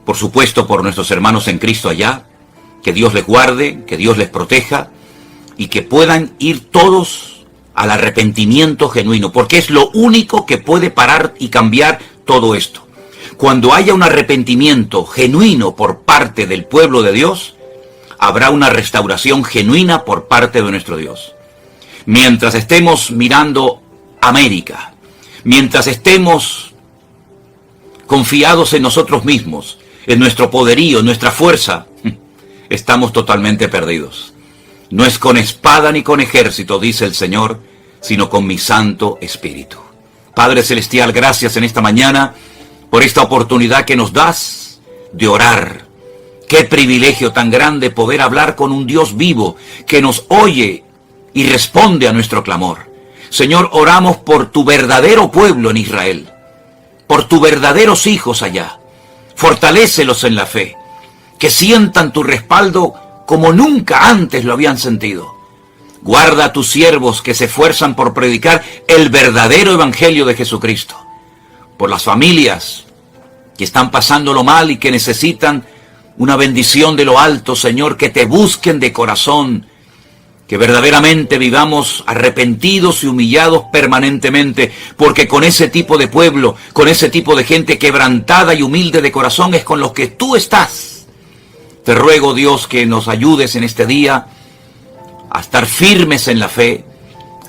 por supuesto por nuestros hermanos en Cristo allá, que Dios les guarde, que Dios les proteja y que puedan ir todos al arrepentimiento genuino, porque es lo único que puede parar y cambiar todo esto. Cuando haya un arrepentimiento genuino por parte del pueblo de Dios, habrá una restauración genuina por parte de nuestro Dios. Mientras estemos mirando América, mientras estemos confiados en nosotros mismos, en nuestro poderío, en nuestra fuerza, estamos totalmente perdidos. No es con espada ni con ejército, dice el Señor, sino con mi Santo Espíritu. Padre Celestial, gracias en esta mañana por esta oportunidad que nos das de orar. Qué privilegio tan grande poder hablar con un Dios vivo que nos oye y responde a nuestro clamor. Señor, oramos por tu verdadero pueblo en Israel, por tus verdaderos hijos allá. Fortalécelos en la fe, que sientan tu respaldo como nunca antes lo habían sentido. Guarda a tus siervos que se esfuerzan por predicar el verdadero evangelio de Jesucristo. Por las familias que están pasándolo mal y que necesitan una bendición de lo alto, Señor, que te busquen de corazón que verdaderamente vivamos arrepentidos y humillados permanentemente, porque con ese tipo de pueblo, con ese tipo de gente quebrantada y humilde de corazón es con los que tú estás. Te ruego, Dios, que nos ayudes en este día a estar firmes en la fe,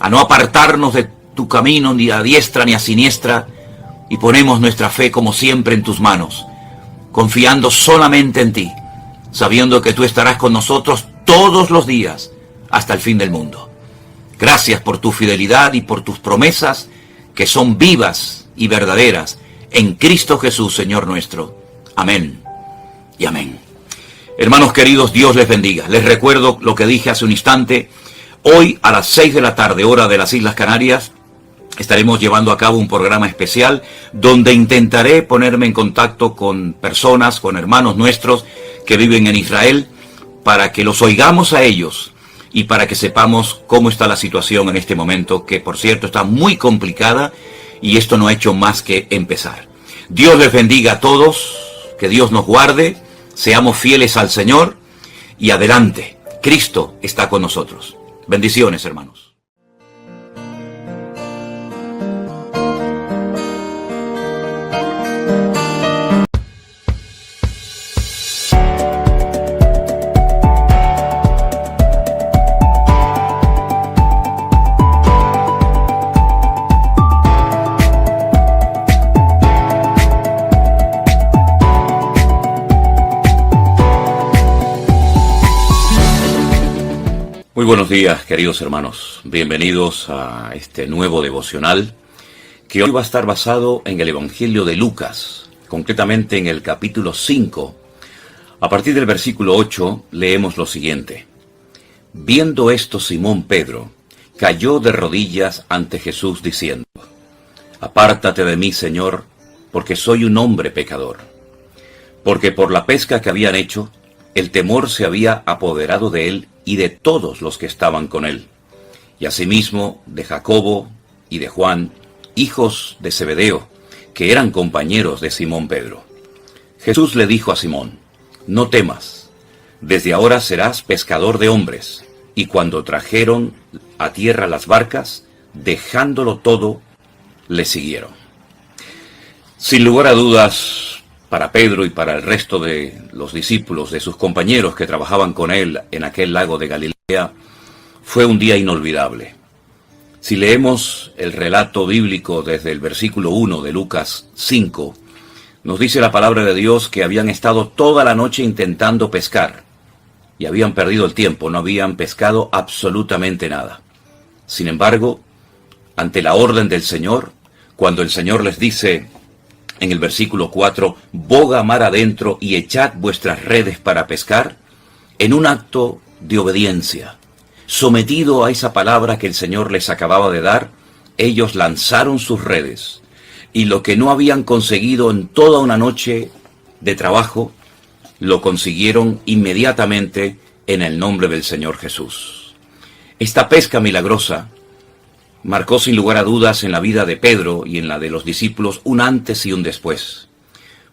a no apartarnos de tu camino ni a diestra ni a siniestra, y ponemos nuestra fe como siempre en tus manos, confiando solamente en ti, sabiendo que tú estarás con nosotros todos los días hasta el fin del mundo. Gracias por tu fidelidad y por tus promesas que son vivas y verdaderas en Cristo Jesús, Señor nuestro. Amén y amén. Hermanos queridos, Dios les bendiga. Les recuerdo lo que dije hace un instante. Hoy a las 6 de la tarde, hora de las Islas Canarias, estaremos llevando a cabo un programa especial donde intentaré ponerme en contacto con personas, con hermanos nuestros que viven en Israel, para que los oigamos a ellos y para que sepamos cómo está la situación en este momento, que por cierto está muy complicada y esto no ha hecho más que empezar. Dios les bendiga a todos, que Dios nos guarde, seamos fieles al Señor y adelante, Cristo está con nosotros. Bendiciones, hermanos. Muy buenos días, queridos hermanos. Bienvenidos a este nuevo devocional que hoy va a estar basado en el Evangelio de Lucas, concretamente en el capítulo 5. A partir del versículo 8 leemos lo siguiente. Viendo esto, Simón Pedro cayó de rodillas ante Jesús diciendo: Apártate de mí, Señor, porque soy un hombre pecador. Porque por la pesca que habían hecho, el temor se había apoderado de él y de todos los que estaban con él, y asimismo de Jacobo y de Juan, hijos de Zebedeo, que eran compañeros de Simón Pedro. Jesús le dijo a Simón: No temas, desde ahora serás pescador de hombres. Y cuando trajeron a tierra las barcas, dejándolo todo, le siguieron. Sin lugar a dudas, para Pedro y para el resto de los discípulos, de sus compañeros que trabajaban con él en aquel lago de Galilea, fue un día inolvidable. Si leemos el relato bíblico desde el versículo 1 de Lucas 5, nos dice la palabra de Dios que habían estado toda la noche intentando pescar y habían perdido el tiempo, no habían pescado absolutamente nada. Sin embargo, ante la orden del Señor, cuando el Señor les dice en el versículo 4, boga mar adentro y echad vuestras redes para pescar, en un acto de obediencia, sometido a esa palabra que el Señor les acababa de dar, ellos lanzaron sus redes, y lo que no habían conseguido en toda una noche de trabajo, lo consiguieron inmediatamente en el nombre del Señor Jesús. Esta pesca milagrosa marcó sin lugar a dudas en la vida de Pedro y en la de los discípulos un antes y un después.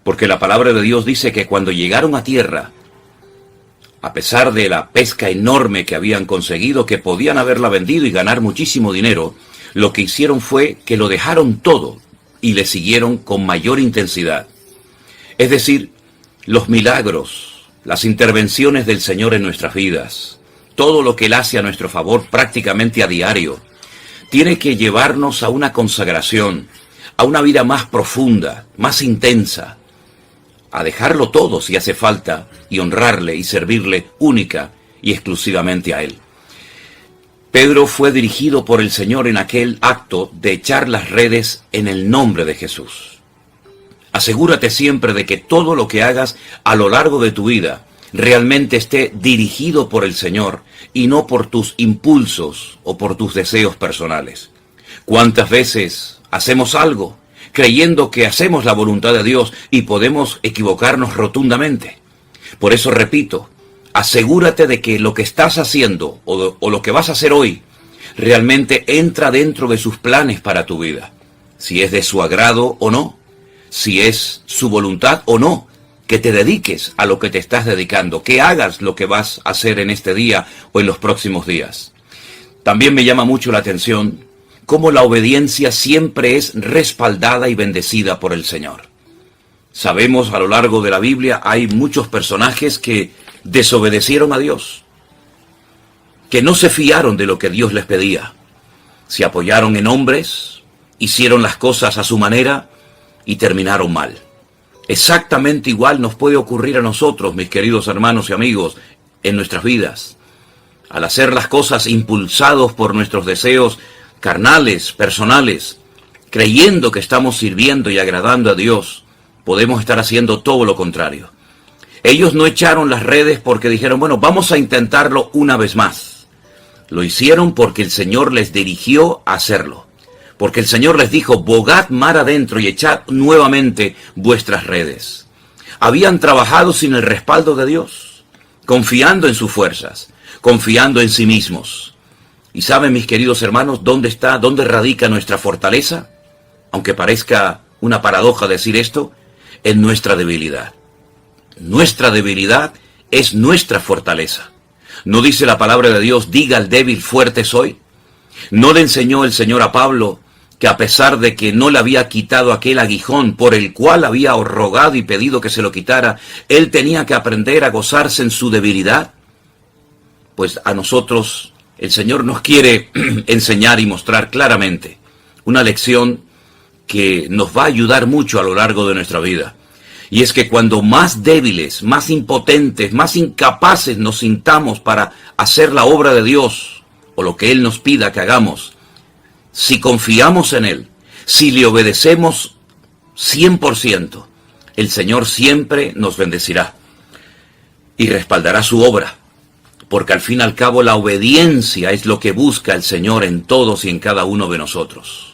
Porque la palabra de Dios dice que cuando llegaron a tierra, a pesar de la pesca enorme que habían conseguido, que podían haberla vendido y ganar muchísimo dinero, lo que hicieron fue que lo dejaron todo y le siguieron con mayor intensidad. Es decir, los milagros, las intervenciones del Señor en nuestras vidas, todo lo que Él hace a nuestro favor prácticamente a diario, tiene que llevarnos a una consagración, a una vida más profunda, más intensa, a dejarlo todo si hace falta y honrarle y servirle única y exclusivamente a Él. Pedro fue dirigido por el Señor en aquel acto de echar las redes en el nombre de Jesús. Asegúrate siempre de que todo lo que hagas a lo largo de tu vida realmente esté dirigido por el Señor y no por tus impulsos o por tus deseos personales. ¿Cuántas veces hacemos algo creyendo que hacemos la voluntad de Dios y podemos equivocarnos rotundamente? Por eso repito, asegúrate de que lo que estás haciendo o lo que vas a hacer hoy realmente entra dentro de sus planes para tu vida. Si es de su agrado o no, si es su voluntad o no, que te dediques a lo que te estás dedicando, que hagas lo que vas a hacer en este día o en los próximos días. También me llama mucho la atención cómo la obediencia siempre es respaldada y bendecida por el Señor. Sabemos a lo largo de la Biblia hay muchos personajes que desobedecieron a Dios, que no se fiaron de lo que Dios les pedía. Se apoyaron en hombres, hicieron las cosas a su manera y terminaron mal. Exactamente igual nos puede ocurrir a nosotros, mis queridos hermanos y amigos, en nuestras vidas. Al hacer las cosas impulsados por nuestros deseos carnales, personales, creyendo que estamos sirviendo y agradando a Dios, podemos estar haciendo todo lo contrario. Ellos no echaron las redes porque dijeron, bueno, vamos a intentarlo una vez más. Lo hicieron porque el Señor les dirigió a hacerlo. Porque el Señor les dijo, bogad mar adentro y echad nuevamente vuestras redes. Habían trabajado sin el respaldo de Dios, confiando en sus fuerzas, confiando en sí mismos. ¿Y saben, mis queridos hermanos, dónde radica nuestra fortaleza? Aunque parezca una paradoja decir esto, en nuestra debilidad. Nuestra debilidad es nuestra fortaleza. ¿No dice la palabra de Dios, diga al débil, fuerte soy? ¿No le enseñó el Señor a Pablo que a pesar de que no le había quitado aquel aguijón por el cual había rogado y pedido que se lo quitara, él tenía que aprender a gozarse en su debilidad? Pues a nosotros el Señor nos quiere enseñar y mostrar claramente una lección que nos va a ayudar mucho a lo largo de nuestra vida. Y es que cuando más débiles, más impotentes, más incapaces nos sintamos para hacer la obra de Dios o lo que Él nos pida que hagamos, si confiamos en Él, si le obedecemos 100%, el Señor siempre nos bendecirá y respaldará su obra, porque al fin y al cabo la obediencia es lo que busca el Señor en todos y en cada uno de nosotros.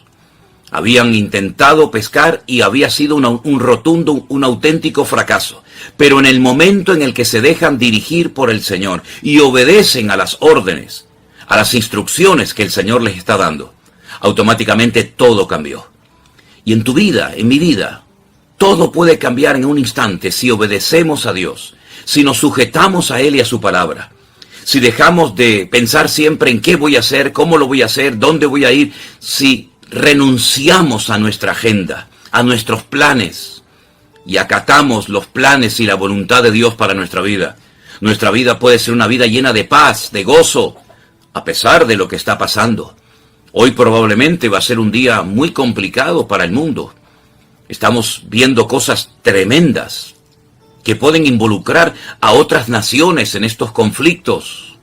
Habían intentado pescar y había sido un rotundo, un auténtico fracaso. Pero en el momento en el que se dejan dirigir por el Señor y obedecen a las órdenes, a las instrucciones que el Señor les está dando, automáticamente todo cambió. Y en tu vida, en mi vida, todo puede cambiar en un instante si obedecemos a Dios, si nos sujetamos a Él y a su palabra, si dejamos de pensar siempre en qué voy a hacer, cómo lo voy a hacer, dónde voy a ir, si renunciamos a nuestra agenda, a nuestros planes y acatamos los planes y la voluntad de Dios para nuestra vida. Nuestra vida puede ser una vida llena de paz, de gozo, a pesar de lo que está pasando. Hoy probablemente va a ser un día muy complicado para el mundo. Estamos viendo cosas tremendas que pueden involucrar a otras naciones en estos conflictos.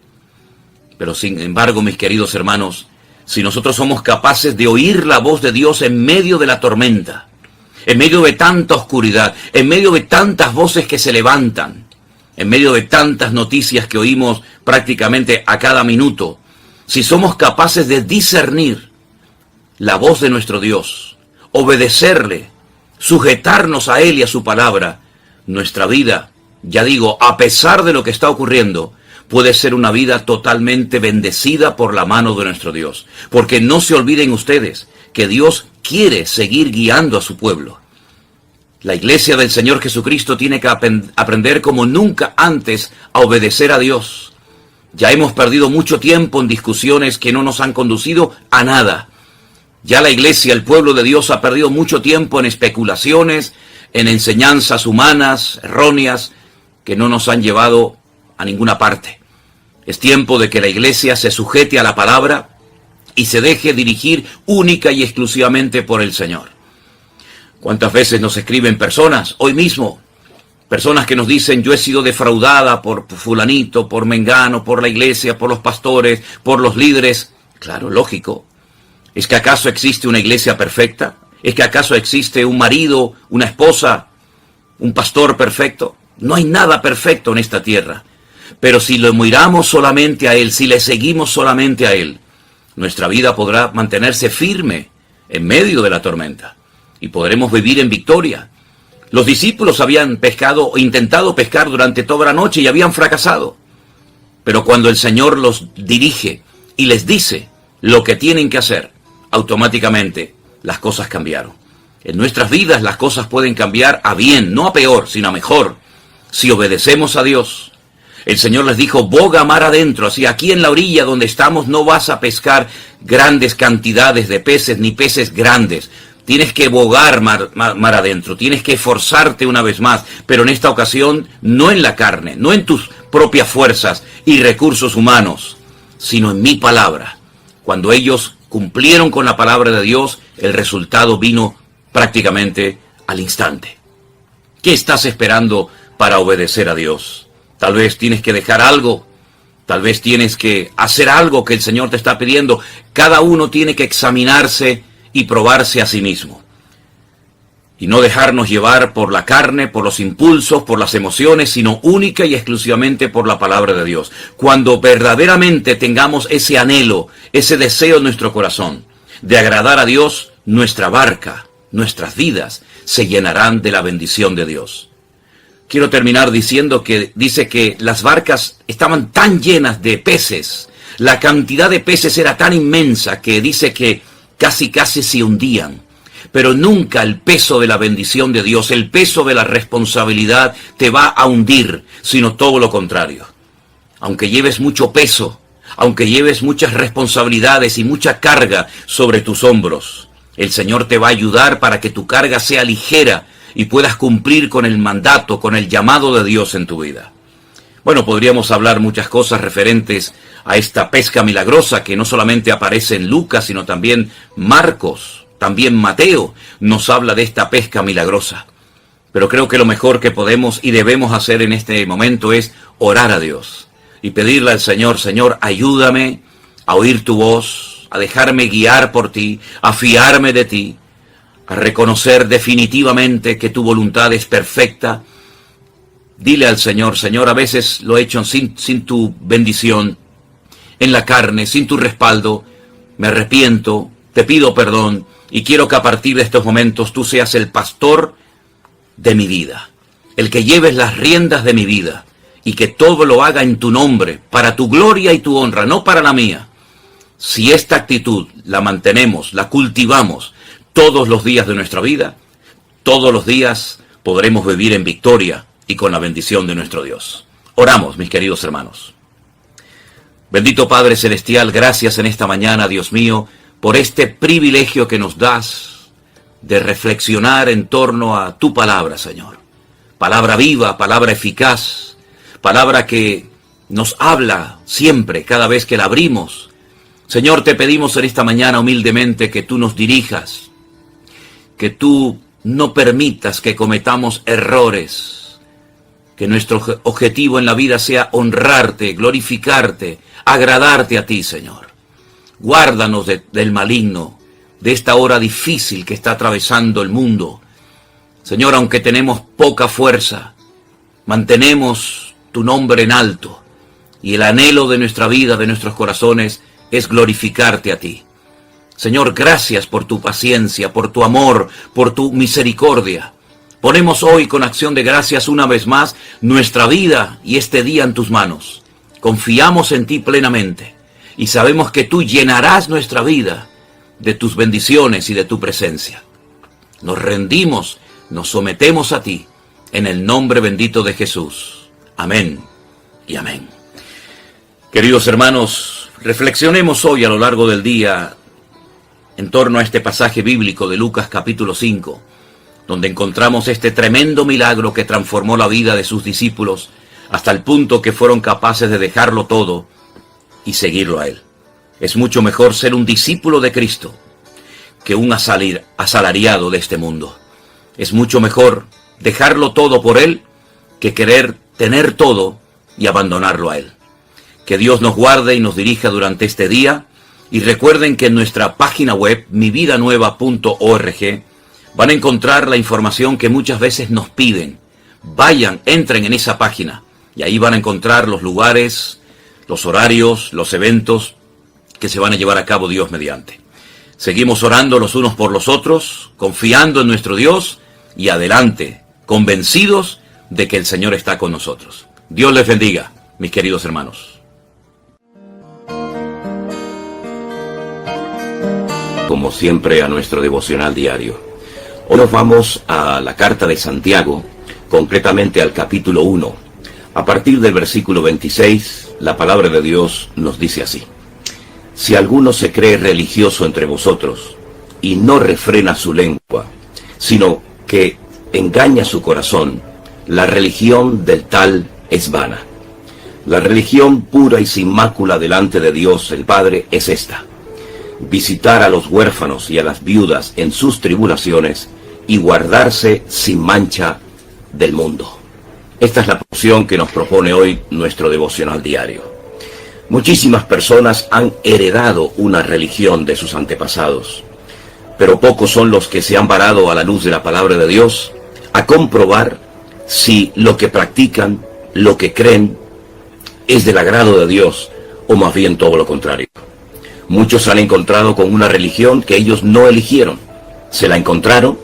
Pero sin embargo, mis queridos hermanos, si nosotros somos capaces de oír la voz de Dios en medio de la tormenta, en medio de tanta oscuridad, en medio de tantas voces que se levantan, en medio de tantas noticias que oímos prácticamente a cada minuto, si somos capaces de discernir la voz de nuestro Dios, obedecerle, sujetarnos a Él y a su palabra, nuestra vida, ya digo, a pesar de lo que está ocurriendo, puede ser una vida totalmente bendecida por la mano de nuestro Dios. Porque no se olviden ustedes que Dios quiere seguir guiando a su pueblo. La iglesia del Señor Jesucristo tiene que aprender como nunca antes a obedecer a Dios. Ya hemos perdido mucho tiempo en discusiones que no nos han conducido a nada. Ya la iglesia, el pueblo de Dios, ha perdido mucho tiempo en especulaciones, en enseñanzas humanas, erróneas, que no nos han llevado a ninguna parte. Es tiempo de que la iglesia se sujete a la palabra y se deje dirigir única y exclusivamente por el Señor. ¿Cuántas veces nos escriben personas, hoy mismo, personas que nos dicen, yo he sido defraudada por fulanito, por mengano, por la iglesia, por los pastores, por los líderes? Claro, lógico. ¿Es que acaso existe una iglesia perfecta? ¿Es que acaso existe un marido, una esposa, un pastor perfecto? No hay nada perfecto en esta tierra. Pero si lo miramos solamente a Él, si le seguimos solamente a Él, nuestra vida podrá mantenerse firme en medio de la tormenta y podremos vivir en victoria. Los discípulos habían pescado o intentado pescar durante toda la noche y habían fracasado. Pero cuando el Señor los dirige y les dice lo que tienen que hacer, automáticamente las cosas cambiaron. En nuestras vidas las cosas pueden cambiar a bien, no a peor, sino a mejor, si obedecemos a Dios. El Señor les dijo, boga mar adentro, así aquí en la orilla donde estamos no vas a pescar grandes cantidades de peces, ni peces grandes. Tienes que bogar mar adentro, tienes que esforzarte una vez más, pero en esta ocasión no en la carne, no en tus propias fuerzas y recursos humanos, sino en mi palabra. Cuando ellos cumplieron con la palabra de Dios, el resultado vino prácticamente al instante. ¿Qué estás esperando para obedecer a Dios? Tal vez tienes que dejar algo, tal vez tienes que hacer algo que el Señor te está pidiendo. Cada uno tiene que examinarse y probarse a sí mismo. Y no dejarnos llevar por la carne, por los impulsos, por las emociones, sino única y exclusivamente por la palabra de Dios. Cuando verdaderamente tengamos ese anhelo, ese deseo en nuestro corazón de agradar a Dios, nuestra barca, nuestras vidas se llenarán de la bendición de Dios. Quiero terminar diciendo que dice que las barcas estaban tan llenas de peces, la cantidad de peces era tan inmensa que dice que casi se hundían. Pero nunca el peso de la bendición de Dios, el peso de la responsabilidad te va a hundir, sino todo lo contrario. Aunque lleves mucho peso, aunque lleves muchas responsabilidades y mucha carga sobre tus hombros, el Señor te va a ayudar para que tu carga sea ligera y puedas cumplir con el mandato, con el llamado de Dios en tu vida. Bueno, podríamos hablar muchas cosas referentes a esta pesca milagrosa que no solamente aparece en Lucas, sino también Marcos. También Mateo nos habla de esta pesca milagrosa. Pero creo que lo mejor que podemos y debemos hacer en este momento es orar a Dios y pedirle al Señor, Señor, ayúdame a oír tu voz, a dejarme guiar por ti, a fiarme de ti, a reconocer definitivamente que tu voluntad es perfecta. Dile al Señor, Señor, a veces lo he hecho sin tu bendición, en la carne, sin tu respaldo. Me arrepiento, te pido perdón. Y quiero que a partir de estos momentos tú seas el pastor de mi vida, el que lleves las riendas de mi vida y que todo lo haga en tu nombre, para tu gloria y tu honra, no para la mía. Si esta actitud la mantenemos, la cultivamos todos los días de nuestra vida, todos los días podremos vivir en victoria y con la bendición de nuestro Dios. Oramos, mis queridos hermanos. Bendito Padre Celestial, gracias en esta mañana, Dios mío, por este privilegio que nos das de reflexionar en torno a tu palabra, Señor. Palabra viva, palabra eficaz, palabra que nos habla siempre, cada vez que la abrimos. Señor, te pedimos en esta mañana humildemente que tú nos dirijas, que tú no permitas que cometamos errores, que nuestro objetivo en la vida sea honrarte, glorificarte, agradarte a ti, Señor. Guárdanos del maligno, de esta hora difícil que está atravesando el mundo. Señor, aunque tenemos poca fuerza, mantenemos tu nombre en alto. Y el anhelo de nuestra vida, de nuestros corazones, es glorificarte a ti. Señor, gracias por tu paciencia, por tu amor, por tu misericordia. Ponemos hoy con acción de gracias una vez más nuestra vida y este día en tus manos. Confiamos en ti plenamente. Y sabemos que tú llenarás nuestra vida de tus bendiciones y de tu presencia. Nos rendimos, nos sometemos a ti, en el nombre bendito de Jesús. Amén y amén. Queridos hermanos, reflexionemos hoy a lo largo del día en torno a este pasaje bíblico de Lucas capítulo 5, donde encontramos este tremendo milagro que transformó la vida de sus discípulos hasta el punto que fueron capaces de dejarlo todo y seguirlo a Él. Es mucho mejor ser un discípulo de Cristo que un asalariado de este mundo. Es mucho mejor dejarlo todo por Él que querer tener todo y abandonarlo a Él. Que Dios nos guarde y nos dirija durante este día. Y recuerden que en nuestra página web, mividanueva.org, van a encontrar la información que muchas veces nos piden. Vayan, entren en esa página y ahí van a encontrar los lugares, los horarios, los eventos que se van a llevar a cabo Dios mediante. Seguimos orando los unos por los otros, confiando en nuestro Dios y adelante, convencidos de que el Señor está con nosotros. Dios les bendiga, mis queridos hermanos. Como siempre, a nuestro devocional diario. Hoy nos vamos a la carta de Santiago, concretamente al capítulo 1. A partir del versículo 26, la palabra de Dios nos dice así: si alguno se cree religioso entre vosotros y no refrena su lengua, sino que engaña su corazón, la religión del tal es vana. La religión pura y sin mácula delante de Dios el Padre es esta: visitar a los huérfanos y a las viudas en sus tribulaciones y guardarse sin mancha del mundo. Esta es la porción que nos propone hoy nuestro devocional diario. Muchísimas personas han heredado una religión de sus antepasados, pero pocos son los que se han parado a la luz de la palabra de Dios a comprobar si lo que practican, lo que creen, es del agrado de Dios o más bien todo lo contrario. Muchos se han encontrado con una religión que ellos no eligieron, se la encontraron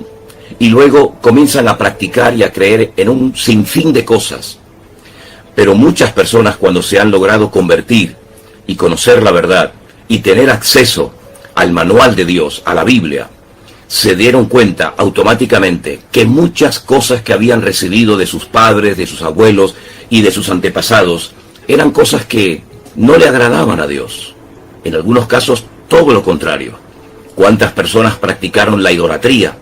y luego comienzan a practicar y a creer en un sinfín de cosas. Pero muchas personas, cuando se han logrado convertir y conocer la verdad y tener acceso al manual de Dios, a la Biblia, se dieron cuenta automáticamente que muchas cosas que habían recibido de sus padres, de sus abuelos y de sus antepasados eran cosas que no le agradaban a Dios. En algunos casos, todo lo contrario. ¿Cuántas personas practicaron la idolatría?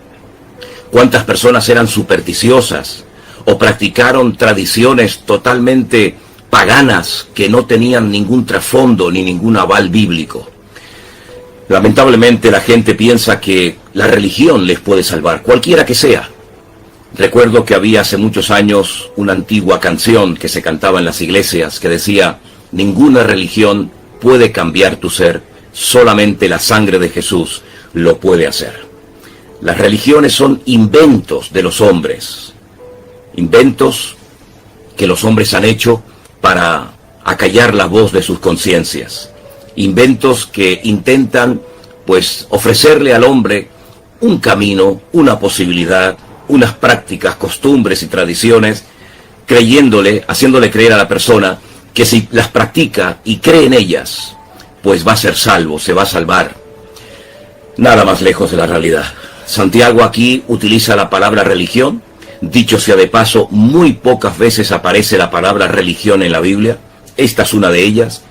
¿Cuántas personas eran supersticiosas o practicaron tradiciones totalmente paganas que no tenían ningún trasfondo ni ningún aval bíblico? Lamentablemente la gente piensa que la religión les puede salvar, cualquiera que sea. Recuerdo que había hace muchos años una antigua canción que se cantaba en las iglesias que decía: ninguna religión puede cambiar tu ser, solamente la sangre de Jesús lo puede hacer. Las religiones son inventos de los hombres, inventos que los hombres han hecho para acallar la voz de sus conciencias, inventos que intentan, pues, ofrecerle al hombre un camino, una posibilidad, unas prácticas, costumbres y tradiciones, creyéndole, haciéndole creer a la persona que si las practica y cree en ellas, pues va a ser salvo, se va a salvar. Nada más lejos de la realidad. Santiago aquí utiliza la palabra religión. Dicho sea de paso, muy pocas veces aparece la palabra religión en la Biblia. Esta es una de ellas.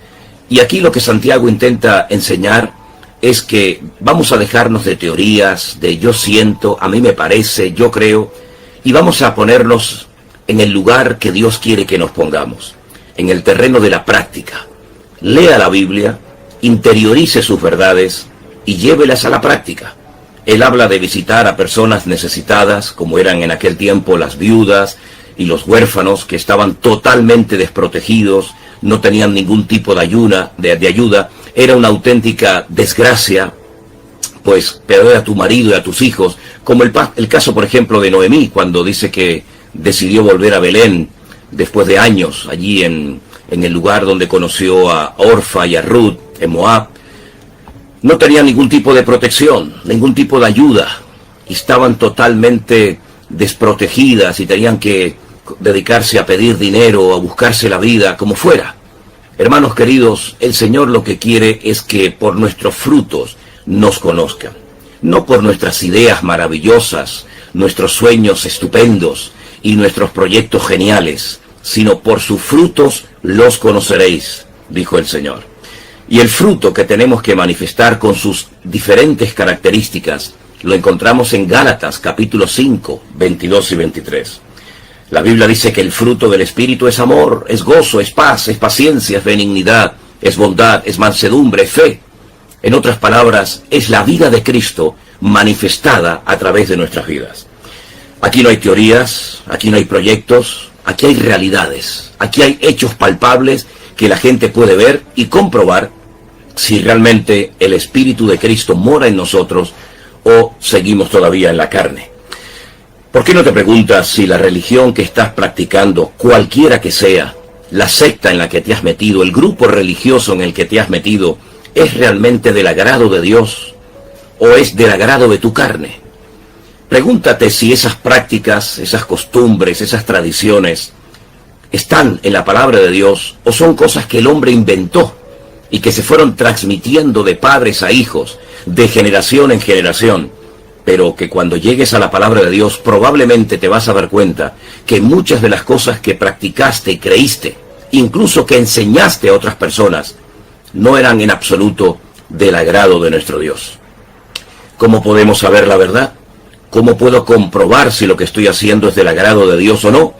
Y aquí lo que Santiago intenta enseñar es que vamos a dejarnos de teorías, de yo siento, a mí me parece, yo creo, y vamos a ponernos en el lugar que Dios quiere que nos pongamos, en el terreno de la práctica. Lea la Biblia, interiorice sus verdades y llévelas a la práctica. Él habla de visitar a personas necesitadas, como eran en aquel tiempo las viudas y los huérfanos, que estaban totalmente desprotegidos, no tenían ningún tipo de ayuda. Era una auténtica desgracia, pues, perder a tu marido y a tus hijos, como el caso, por ejemplo, de Noemí, cuando dice que decidió volver a Belén después de años, allí en el lugar donde conoció a Orfa y a Ruth, en Moab. No tenían ningún tipo de protección, ningún tipo de ayuda, y estaban totalmente desprotegidas y tenían que dedicarse a pedir dinero, a buscarse la vida, como fuera. Hermanos queridos, el Señor lo que quiere es que por nuestros frutos nos conozcan, no por nuestras ideas maravillosas, nuestros sueños estupendos y nuestros proyectos geniales, sino por sus frutos los conoceréis, dijo el Señor. Y el fruto que tenemos que manifestar con sus diferentes características lo encontramos en Gálatas capítulo 5, 22 y 23. La Biblia dice que el fruto del Espíritu es amor, es gozo, es paz, es paciencia, es benignidad, es bondad, es mansedumbre, es fe. En otras palabras, es la vida de Cristo manifestada a través de nuestras vidas. Aquí no hay teorías, aquí no hay proyectos, aquí hay realidades, aquí hay hechos palpables que la gente puede ver y comprobar si realmente el Espíritu de Cristo mora en nosotros o seguimos todavía en la carne. ¿Por qué no te preguntas si la religión que estás practicando, cualquiera que sea, la secta en la que te has metido, el grupo religioso en el que te has metido, es realmente del agrado de Dios o es del agrado de tu carne? Pregúntate si esas prácticas, esas costumbres, esas tradiciones están en la palabra de Dios o son cosas que el hombre inventó y que se fueron transmitiendo de padres a hijos, de generación en generación, pero que cuando llegues a la palabra de Dios probablemente te vas a dar cuenta que muchas de las cosas que practicaste y creíste, incluso que enseñaste a otras personas, no eran en absoluto del agrado de nuestro Dios. ¿Cómo podemos saber la verdad? ¿Cómo puedo comprobar si lo que estoy haciendo es del agrado de Dios o no?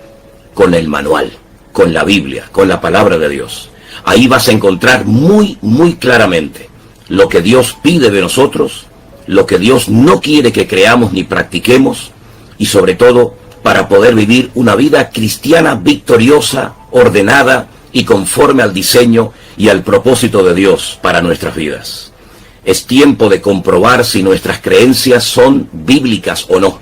Con el manual, con la Biblia, con la palabra de Dios. Ahí vas a encontrar muy claramente lo que Dios pide de nosotros, lo que Dios no quiere que creamos ni practiquemos, y sobre todo para poder vivir una vida cristiana victoriosa, ordenada y conforme al diseño y al propósito de Dios para nuestras vidas. Es tiempo de comprobar si nuestras creencias son bíblicas o no.